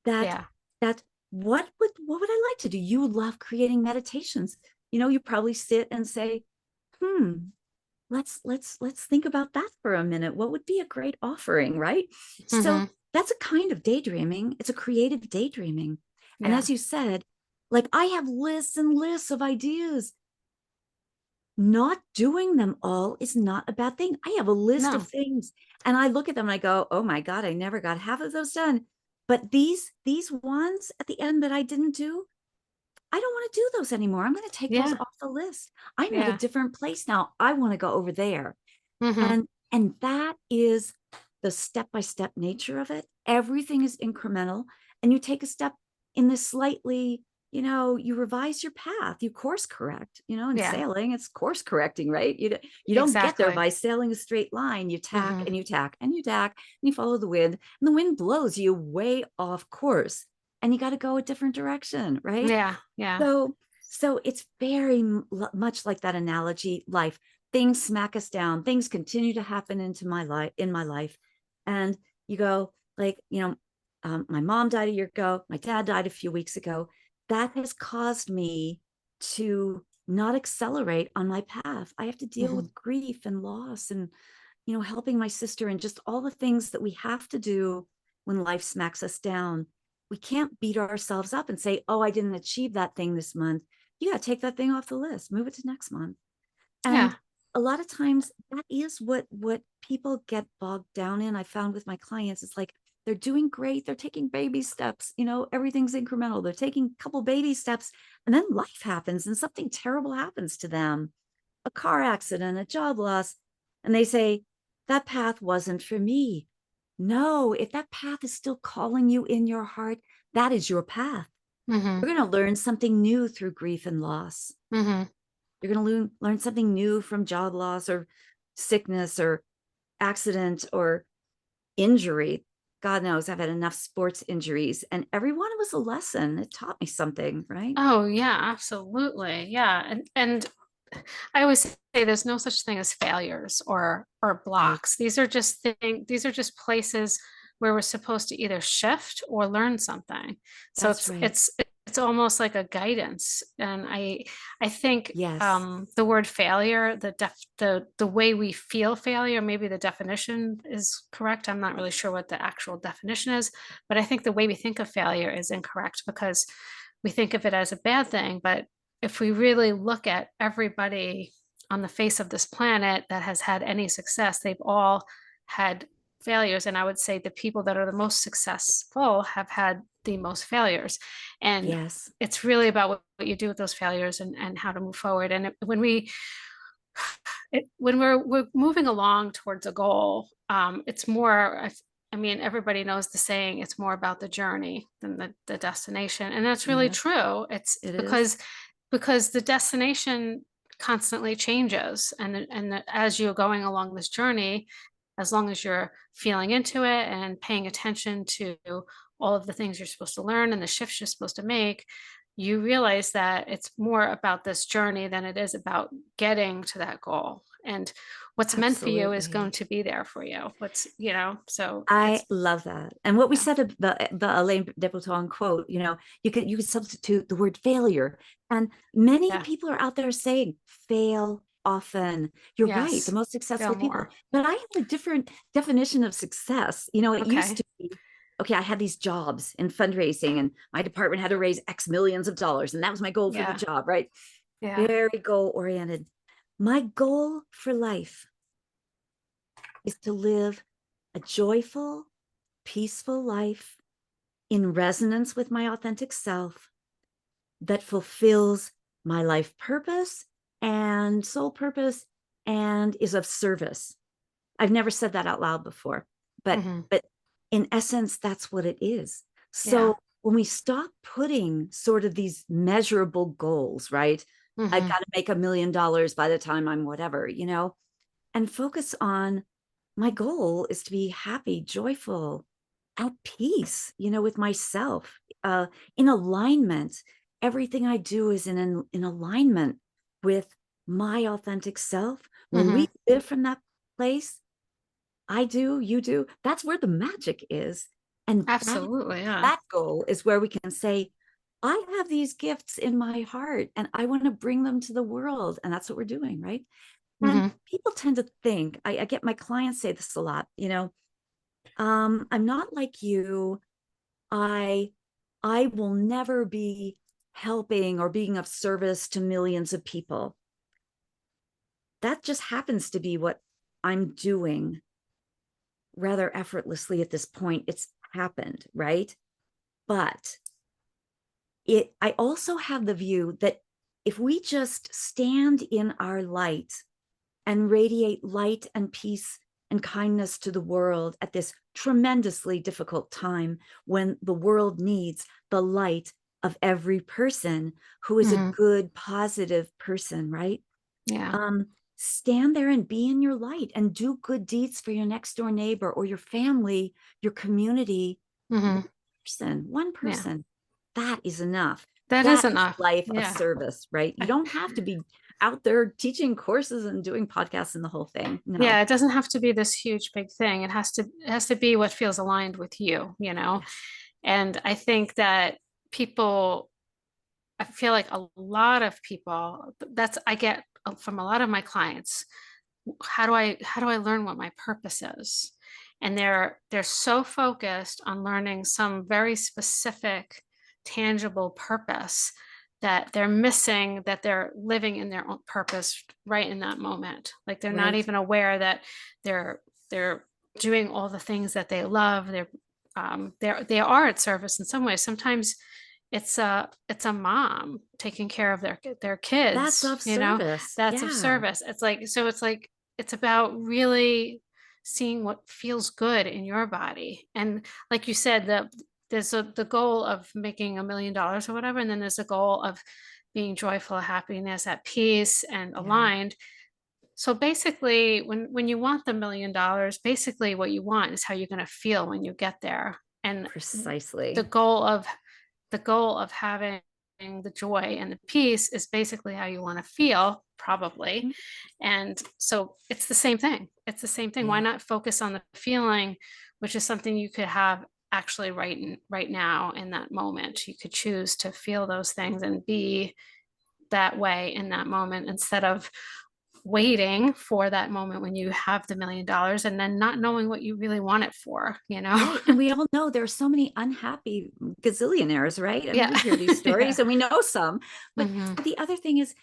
That Yeah. that what would I like to do? You love creating meditations. You probably sit and say, hmm, let's think about that for a minute. What would be a great offering, right? So Mm-hmm. that's a kind of daydreaming. It's a creative daydreaming. And Yeah. as you said, like I have lists and lists of ideas. Not doing them all is not a bad thing. I have a list of No. things and I look at them and I go, oh my God, I never got half of those done. But these ones at the end that I didn't do, I don't want to do those anymore. I'm going to take those Yeah. off the list. I'm at a Yeah. different place now. I want to go over there. Mm-hmm. And that is the step-by-step nature of it. Everything is incremental, and you take a step in this slightly, you revise your path, you course correct. In Yeah. sailing it's course correcting, right? You don't get there Exactly. by sailing a straight line. You tack Mm-hmm. and you tack and you tack and you follow the wind, and the wind blows you way off course, and you got to go a different direction, right? Yeah. Yeah. So it's very much like that analogy. Life, things smack us down, things continue to happen in my life, and you go like, my mom died a year ago, my dad died a few weeks ago. That has caused me to not accelerate on my path. I have to deal Mm-hmm. with grief and loss, and helping my sister, and just all the things that we have to do when life smacks us down. We can't beat ourselves up and say, oh, I didn't achieve that thing this month. You got to take that thing off the list, move it to next month. And Yeah. a lot of times that is what people get bogged down in. I found with my clients, it's like they're doing great, they're taking baby steps, everything's incremental, they're taking a couple baby steps, and then life happens and something terrible happens to them, a car accident, a job loss, and they say, that path wasn't for me. No, if that path is still calling you in your heart, that is your path. Mm-hmm. You're going to learn something new through grief and loss. Mm-hmm. You're going to learn something new from job loss or sickness or accident or injury. God knows I've had enough sports injuries, and every one was a lesson. It taught me something, right? Oh yeah, absolutely. Yeah. And I always say there's no such thing as failures or Right. blocks. These are just places where we're supposed to either shift or learn something. So That's it's right. it's it's almost like a guidance. And I think Yes. the word failure, the way we feel failure, maybe the definition is correct. I'm not really sure what the actual definition is, but I think the way we think of failure is incorrect because we think of it as a bad thing. But if we really look at everybody on the face of this planet that has had any success, they've all had failures. And I would say the people that are the most successful have had the most failures. And Yes. it's really about what you do with those failures and how to move forward. And when we're moving along towards a goal, it's more, I mean, everybody knows the saying, it's more about the journey than the destination. And that's really Yep. true. It's It is. because the destination constantly changes. And as you're going along this journey, as long as you're feeling into it and paying attention to all of the things you're supposed to learn and the shifts you're supposed to make, you realize that it's more about this journey than it is about getting to that goal. And what's meant for you is going Absolutely. to be there for you. So I it's, love that. And what we yeah, said, the Alain de Botton quote, you could substitute the word failure. And many yeah, people are out there saying fail often. You're right, the yes, most feel successful people. more. But I have a different definition of success. It used Okay. to be, okay, I had these jobs in fundraising, and my department had to raise X millions of dollars, and that was my goal for the Yeah, job, right? yeah, Very goal oriented. My goal for life is to live a joyful, peaceful life in resonance with my authentic self that fulfills my life purpose and soul purpose and is of service. I've never said that out loud before, but Hmm. but in essence, that's what it is. Yeah. So when we stop putting sort of these measurable goals, right? I've Hmm. got to make $1 million by the time I'm whatever, and focus on my goal is to be happy, joyful, at peace, with myself, in alignment. Everything I do is in alignment with my authentic self. When Hmm. we live from that place, I do, you do, that's where the magic is. And Absolutely. Yeah. that goal is where we can say, I have these gifts in my heart and I want to bring them to the world. And that's what we're doing, right? And Hmm. people tend to think, I get my clients say this a lot, I'm not like you. I I will never be helping or being of service to millions of people. That just happens to be what I'm doing rather effortlessly at this point. It's happened, right? But I also have the view that if we just stand in our light and radiate light and peace and kindness to the world at this tremendously difficult time when the world needs the light of every person who is a Hmm. good, positive person, right? Yeah. Um, Stand there and be in your light and do good deeds for your next door neighbor or your family, your community. Hmm. One Yeah. person, that is enough. That is That is enough. life of Yeah. service, right? You don't have to be out there teaching courses and doing podcasts and the whole thing. No. Yeah, it doesn't have to be this huge big thing. It has to be what feels aligned with you. Yes. And I think that people, I feel like a lot of people, that's I get from a lot of my clients, how do I learn what my purpose is? And they're so focused on learning some very specific, tangible purpose that they're missing that they're living in their own purpose right in that moment. Like they're not Right. even aware that they're doing all the things that they love. They are at service in some ways. Sometimes it's a mom taking care of their That's kids, of service. that's of Yeah. service. It's like it's about really seeing what feels good in your body. And like you said, the goal of making $1 million or whatever, and then there's a goal of being joyful, happiness, at peace, and Yeah. aligned. So basically, when you want the $1 million, basically what you want is how you're going to feel when you get there. And the Precisely. goal of the goal of having the joy and the peace is basically how you want to feel, probably. Mhm. And so it's the same thing. It's the same thing. Why Yeah. not focus on the feeling, which is something you could have actually right now in that moment. You could choose to feel those things and be that way in that moment instead of waiting for that moment when you have the $1 million and then not knowing what you really want it for. Right. And we all know there are so many unhappy gazillionaires, right? I mean, Yeah. we hear these Yeah. stories and we know some. But Hmm. but the other thing is,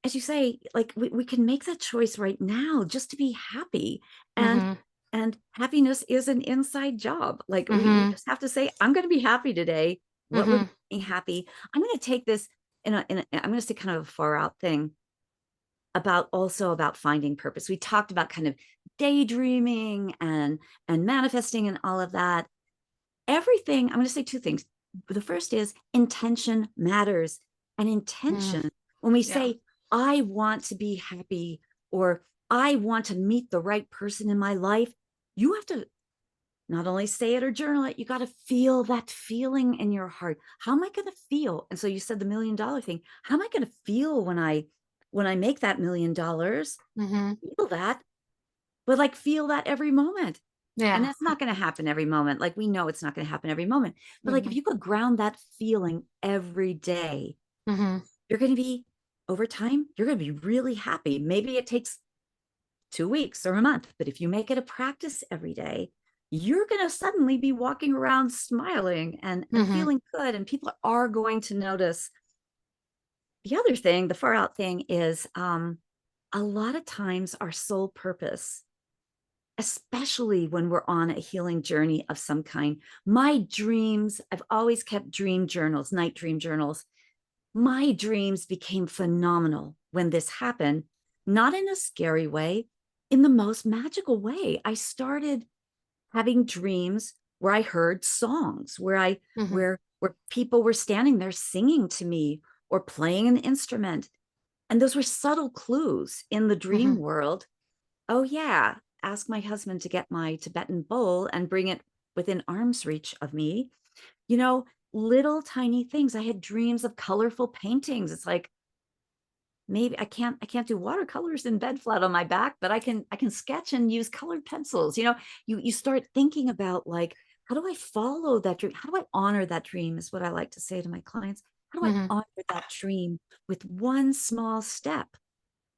as you say, like we can make that choice right now just to be happy. And Hmm. and happiness is an inside job. Like we Hmm. just have to say, I'm going to be happy today. What would Hmm. make me happy? I'm going to take this I'm going to say kind of a far out thing about also about finding purpose. We talked about kind of daydreaming and manifesting and all of that. Everything, I'm going to say two things. The first is intention matters. And Hmm. intention, when we Yeah. say, I want to be happy or I want to meet the right person in my life, you have to not only say it or journal it, you got to feel that feeling in your heart. How am I going to feel? And so you said the $1 million thing. How am I going to feel when I make that $1 million? Hmm. Feel that, but like feel that every moment. And Yeah. that's not going to happen every moment. Like we know it's not going to happen every moment. But like if Hmm. you could ground that feeling every day, Hmm. you're going to be over time, you're going to be really happy. Maybe it takes 2 weeks or a month, but if you make it a practice every day, you're going to suddenly be walking around smiling and Hmm. feeling good. And people are going to notice the other thing, the far out thing is a lot of times our sole purpose, especially when we're on a healing journey of some kind. My dreams, I've always kept dream journals, night dream journals. My dreams became phenomenal when this happened, not in a scary way, in the most magical way. I started having dreams where I heard songs, Hmm. where people were standing there singing to me or playing an instrument. And those were subtle clues in the dream Hmm. world. Oh, yeah. Ask my husband to get my Tibetan bowl and bring it within arm's reach of me. You know, little tiny things. I had dreams of colorful paintings. It's like, maybe I can't do watercolors in bed flat on my back, but I can sketch and use colored pencils. You start thinking about, like, how do I follow that dream? How do I honor that dream is what I like to say to my clients. How do I Hmm. honor that dream with one small step?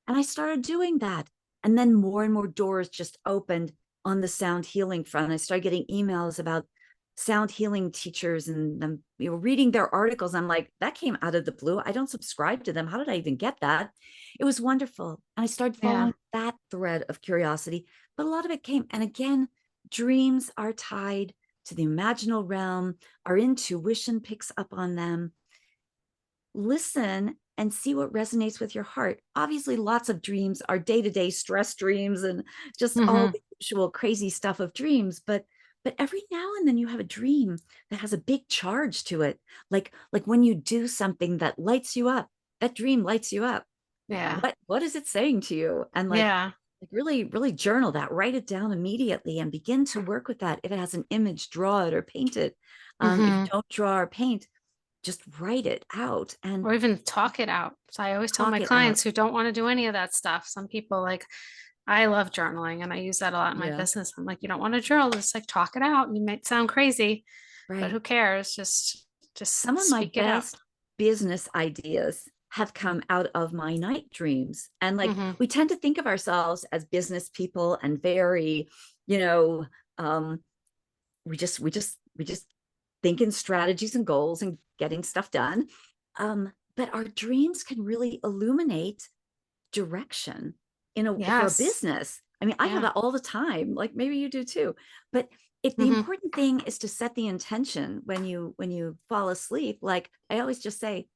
And I started doing that. And then more and more doors just opened on the sound healing front. I started getting emails about sound healing teachers and them, reading their articles. I'm like, that came out of the blue. I don't subscribe to them. How did I even get that? It was wonderful. And I started Yeah. following that thread of curiosity. But a lot of it came. And again, dreams are tied to the imaginal realm. Our intuition picks up on them. Listen and see what resonates with your heart. Obviously, lots of dreams are day-to-day stress dreams and just all Hmm. the usual crazy stuff of dreams, but every now and then you have a dream that has a big charge to it. Like when you do something that lights you up, that dream lights you up. Yeah. What is it saying to you? And Yeah. really, really journal that, write it down immediately and begin to work with that. If it has an image, draw it or paint it. If you Hmm. don't draw or paint, just write it out and Or even talk it out. So I always tell my talk it out. clients who don't want to do any of that stuff. Some people like, I love journaling and I use that a lot in my Yeah, business. I'm like, you don't want to journal, just like talk it out. You might sound crazy, but right. who cares? Just Some of my speak it out. best business ideas have come out of my night dreams. And like, Hmm. we tend to think of ourselves as business people and very, you know, um, we just think in strategies and goals and getting stuff done. But our dreams can really illuminate direction for a Yes. business. I mean, I have Yeah. that all the time. Like maybe you do too. But the Hmm. important thing is to set the intention when you fall asleep. Like I always just say,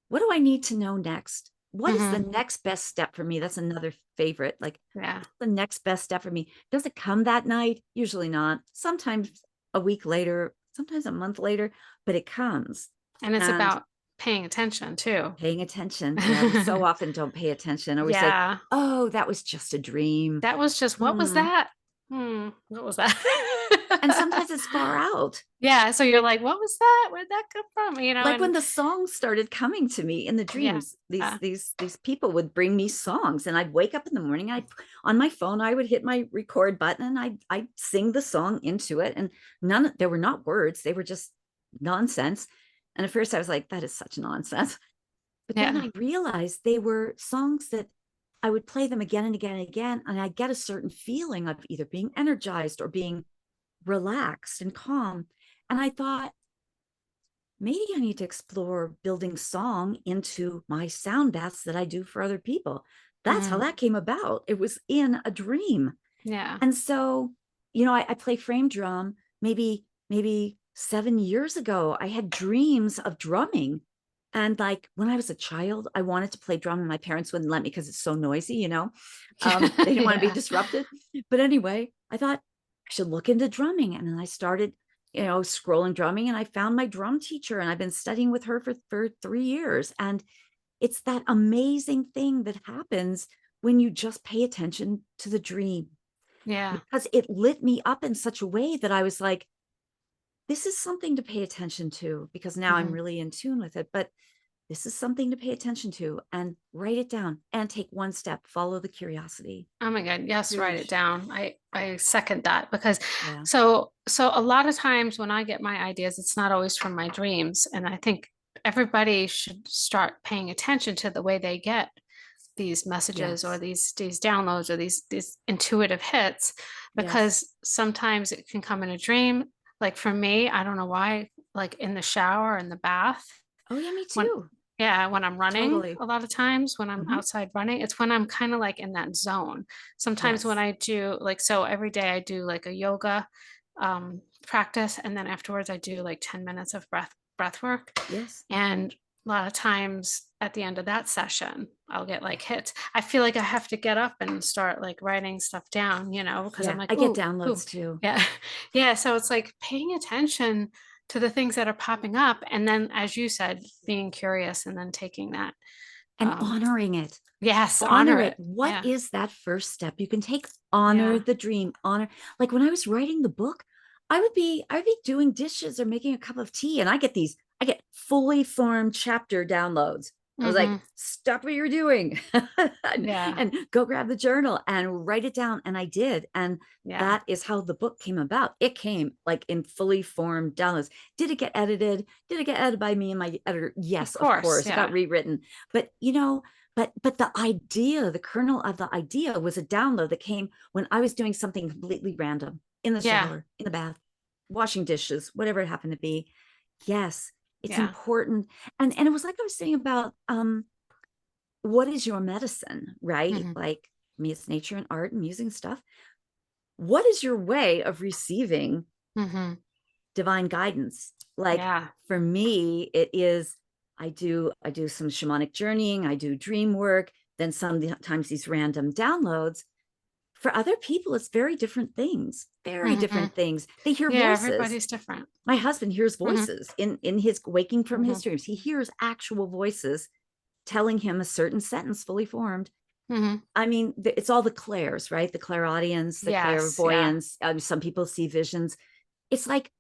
what do I need to know next? What is the Hmm. next best step for me? That's another favorite. Like, Yeah. what's the next best step for me? Does it come that night? Usually not. Sometimes a week later, sometimes a month later, but it comes. And it's And about paying attention too. paying attention. Yeah, we so often don't pay attention, or we say, Yeah. oh, that was just a dream. That was just, what was Hmm. that? What was that? And sometimes it's far out. Yeah. So you're like, what was that? Where'd that come from? Like when And the songs started coming to me in the yeah. dreams, these people would bring me songs, and I'd wake up in the morning. I on my phone, I would hit my record button, and I'd sing the song into it. And there were not words; they were just nonsense. And at first, I was like, "That is such nonsense." But then Yeah. I realized they were songs that I would play them again and again and again, and I get a certain feeling of either being energized or being relaxed and calm. And I thought, maybe I need to explore building song into my sound baths that I do for other people. That's how Hmm. that came about. It was in a dream. Yeah. And so, I play frame drum. Maybe 7 years ago, I had dreams of drumming. And like when I was a child, I wanted to play drum, and my parents wouldn't let me because it's so noisy. They didn't want to be Yeah. disrupted. But anyway, I thought I should look into drumming. And then I started, scrolling drumming, and I found my drum teacher, and I've been studying with her for 3 years. And it's that amazing thing that happens when you just pay attention to the dream, Yeah. because it lit me up in such a way that I was like, this is something to pay attention to, because now I'm Hmm. really in tune with it. But this is something to pay attention to, and write it down and take one step, follow the curiosity. Oh my God. Yes, write it Huge. down. I second that because Yeah. so a lot of times when I get my ideas, it's not always from my dreams. And I think everybody should start paying attention to the way they get these messages or Yes. these downloads or these intuitive hits, Yes. because sometimes it can come in a dream. Like for me, I don't know why, like in the shower, in the bath, Oh yeah, me when too. Yeah, when I'm running, Totally. a lot of times when I'm Mhm. outside running, it's when I'm kind of like in that zone. Sometimes when Yes. I do like, so every day I do like a yoga practice, and then afterwards I do like 10 minutes of breath work. Yes. And a lot of times at the end of that session, I'll get like hits. I feel like I have to get up and start like writing stuff down, because I'm Yeah. like, I get ooh, downloads ooh, too. yeah. Yeah. So it's like paying attention to the things that are popping up. And then, as you said, being curious and then taking that. And Um, honoring it. yes, honor Honor it. it. What Yeah. is that first step you can take? Honor Yeah. the dream. Honor, like when I was writing the book, I'd be doing dishes or making a cup of tea, and I get fully formed chapter downloads. I was like, Mm-hmm. stop what you're doing Yeah. and go grab the journal and write it down. And I did. And Yeah. that is how the book came about. It came like in fully formed downloads. Did it get edited? Did it get edited by me and my editor? Of Yes, of course. course. It got Yeah. rewritten. But but the idea, the kernel of the idea was a download that came when I was doing something completely random in the Yeah. shower, in the bath, washing dishes, whatever it happened to be. Yes, it's Yeah. important. And it was like I was saying about what is your medicine, right? Mm-hmm. Like me, it's nature and art and music and stuff. What is your way of receiving Mm-hmm. divine guidance? Like Yeah. for me, it is I do some shamanic journeying, I do dream work, then sometimes these random downloads. For other people, it's very Mm-hmm. different things. They hear Yeah. voices. Everybody's different. My husband hears Mm-hmm. voices in his waking from Mm-hmm. his dreams. He hears actual voices telling him a certain sentence fully formed. Mm-hmm. I mean, it's all the clairs, right? The clairaudience, the Yes. Yeah. clairvoyance. Some people see visions. It's like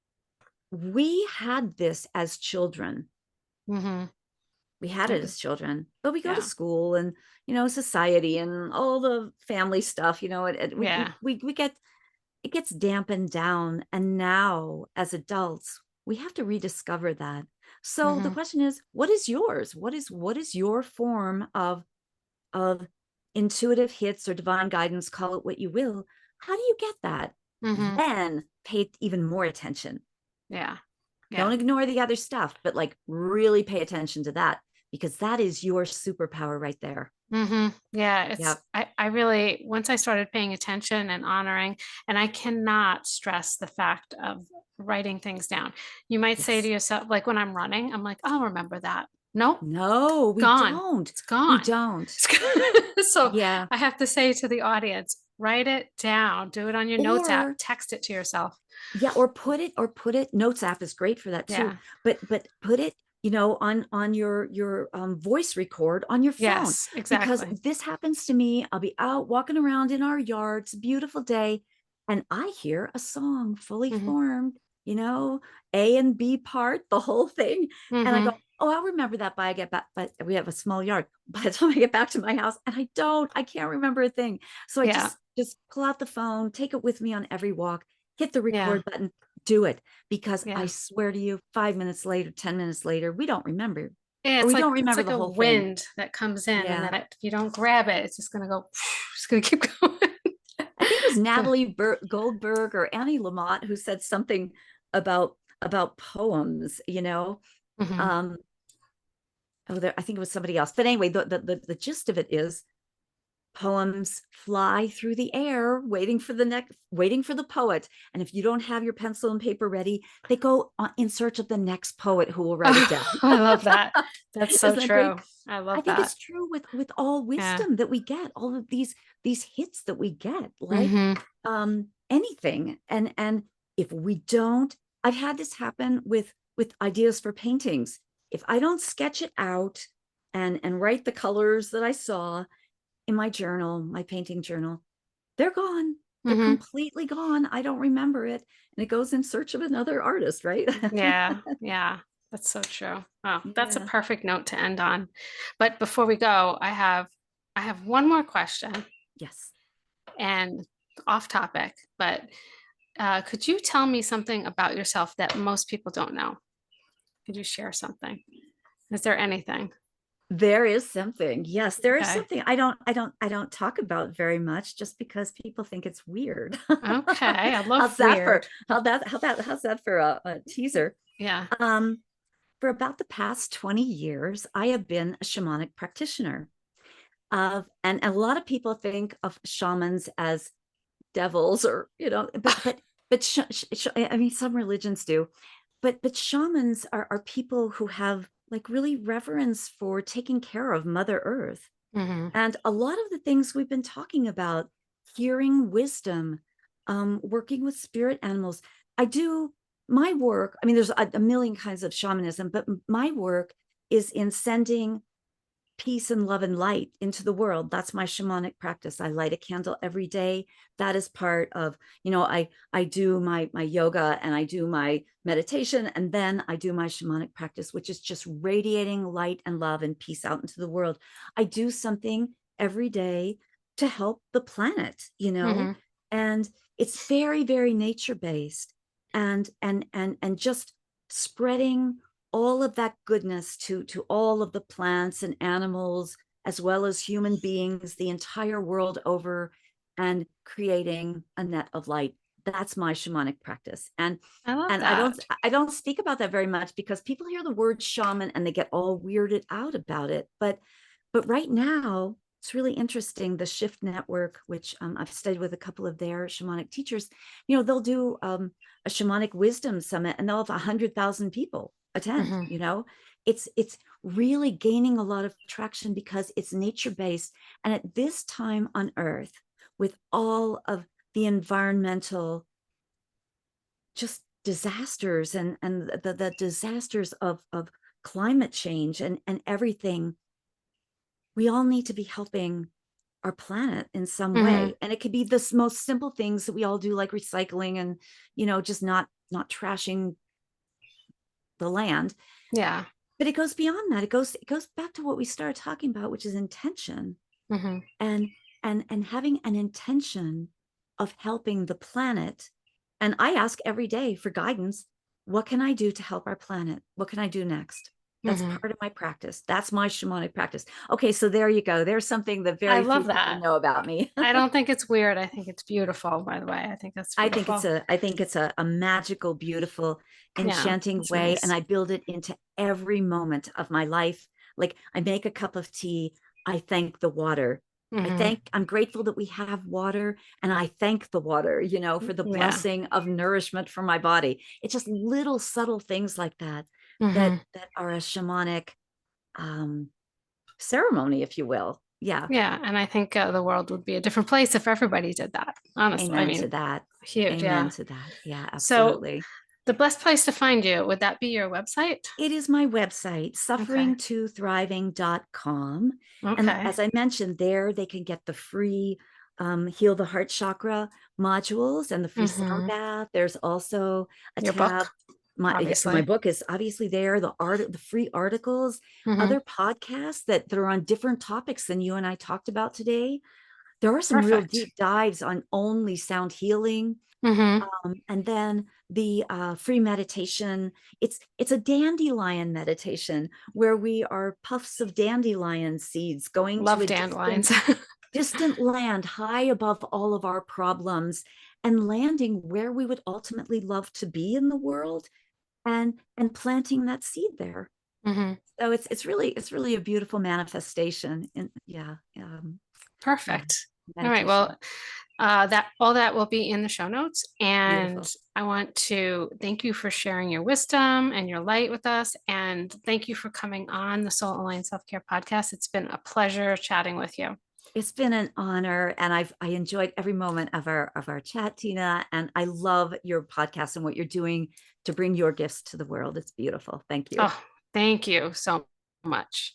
we had this as children. Mm-hmm. We had it Okay. as children, but we go to Yeah. school and society and all the family stuff. Yeah. We get it gets dampened down, and now as adults we have to rediscover that. So the Mm-hmm. question is, what is yours? What is your form of intuitive hits or divine guidance, call it what you will? How do you get that? Mm-hmm. Then pay even more attention. Yeah. Don't Yeah. ignore the other stuff, but like really pay attention to that, because that is your superpower right there. Yeah, Yep. I really, once I started paying attention and honoring, and I cannot stress the fact of writing things down. You might say to Yes. yourself, like when I'm running, I'm like, I'll remember that. Nope, No, we gone. don't. It's We gone. don't. It's gone. So Yeah. I have to say to the audience, write it down, do it on your notes app, Or text it to yourself. yeah, or put it, notes app is great for that too. Yeah. But put it, on your voice record on your phone, Yes, because exactly. this happens to me. I'll be out walking around in our yard. It's a beautiful day, and I hear a song fully Hmm. formed, A and B part, the whole thing. And I go, Hmm. oh, I'll remember that by I get back. But we have a small yard. By the time I get back to my house, and I can't remember a thing. So I Yeah. just pull out the phone, take it with me on every walk, hit the Yeah. record button, do it. Because I Yeah. swear to you, 5 minutes later, 10 minutes later, we don't remember, Yeah, or we don't it's remember like the a whole thing. wind that comes in, and Yeah. then if you don't grab it, it's just gonna go. It's gonna keep going. I think it was So, Natalie Goldberg or Annie Lamott who said something about poems, mhm. Um, I think it was somebody else. But anyway, the gist of it is poems fly through the air waiting for the poet, and if you don't have your pencil and paper ready, they go in search of the next poet who will write it Oh, down. I love that. That's so Isn't that great? true. I I love think that. it's true with all Yeah. wisdom that we get, all of these hits that we get, like Hmm. anything. And if we don't, I've had this happen with ideas for paintings. If I don't sketch it out and write the colors that I saw in my journal, my painting journal, they're gone. They're Hmm. completely gone. I don't remember it. And it goes in search of another artist, right? Yeah. Yeah. That's so true. Oh, that's a Yeah. perfect note to end on. But before we go, I have one more question, Yes. and off topic, but could you tell me something about yourself that most people don't know? Could you share something? Is there anything? There is something. Yes, there is Okay. something I don't talk about very much, just because people think it's weird. Okay. I love weird. How's that for a teaser? Yeah. Um, For about the past 20 years, I have been a shamanic practitioner. And a lot of people think of shamans as devils, or I mean, some religions do, but shamans are people who have like really reverence for taking care of Mother Earth. Hmm. And a lot of the things we've been talking about, hearing wisdom, working with spirit animals. I do my work. I mean, there's a million kinds of shamanism, but my work is in sending peace and love and light into the world. That's my shamanic practice. I light a candle every day. That is part of, I do my yoga and I do my meditation, and then I do my shamanic practice, which is just radiating light and love and peace out into the world. I do something every day to help the planet, Hmm. and it's very, very nature based, and just spreading all of that goodness to all of the plants and animals, as well as human beings, the entire world over, and creating a net of light. That's my shamanic practice. and I love and i don't that. i don't speak about that very much because people hear the word shaman and they get all weirded out about it. But right now, it's really interesting. The Shift Network, which I've studied with a couple of their shamanic teachers, they'll do a shamanic wisdom summit, and they'll have 100,000 people attend. Hmm. It's really gaining a lot of traction because it's nature based, and at this time on Earth, with all of the environmental just disasters, and the disasters of climate change and everything, we all need to be helping our planet in some Hmm. way. And it could be the most simple things that we all do, like recycling, and just not trashing the land. Yeah. But it goes beyond that. It goes back to what we started talking about, which is intention. Hmm. And having an intention of helping the planet. And I ask every day for guidance. What can I do to help our planet? What can I do next? That's Hmm. part of my practice. That's my shamanic practice. Okay, so there you go. There's something that I very few love people that. know about me. I don't think it's weird. I think it's beautiful, by the way. I think that's beautiful. I think it's a magical, beautiful, Yeah, enchanting it's way. And nice. I build it into every moment of my life. Like, I make a cup of tea, I thank the water. Hmm. I'm grateful that we have water, and I thank the water, for the Yeah. blessing of nourishment for my body. It's just little subtle things like that that Hmm. that are a shamanic um ceremony, if you will. Yeah. Yeah. And I think the world would be a different place if everybody did that. Honestly, I Amen to mean, that. huge. Amen Yeah. to that. Yeah, So absolutely. the best place to find you, would that be your website? It is my website, Okay. sufferingtothriving.com. And Okay. as I mentioned, there they can get the free Heal the Heart Chakra modules and the free sound Hmm. bath. There's also a Your tab. book, My obviously. book is obviously there, the free articles, Hmm. other podcasts that are on different topics than you and I talked about today. There are some real Perfect. deep dives on only sound healing, Hmm. and then the free meditation. It's a dandelion meditation where we are puffs of dandelion seeds going to Love a dandelions. distant land high above all of our problems, and landing where we would ultimately love to be in the world, and planting that seed there. Hmm. So it's really a beautiful manifestation. And yeah, yeah, Perfect. All right. meditation. Well, that all that will be in the show notes. And Beautiful. I want to thank you for sharing your wisdom and your light with us. And thank you for coming on the Soul Aligned Self Care Podcast. It's been a pleasure chatting with you. It's been an honor, and I enjoyed every moment of our chat, Tina. And I love your podcast and what you're doing to bring your gifts to the world. It's beautiful. Thank you. Oh, thank you so much.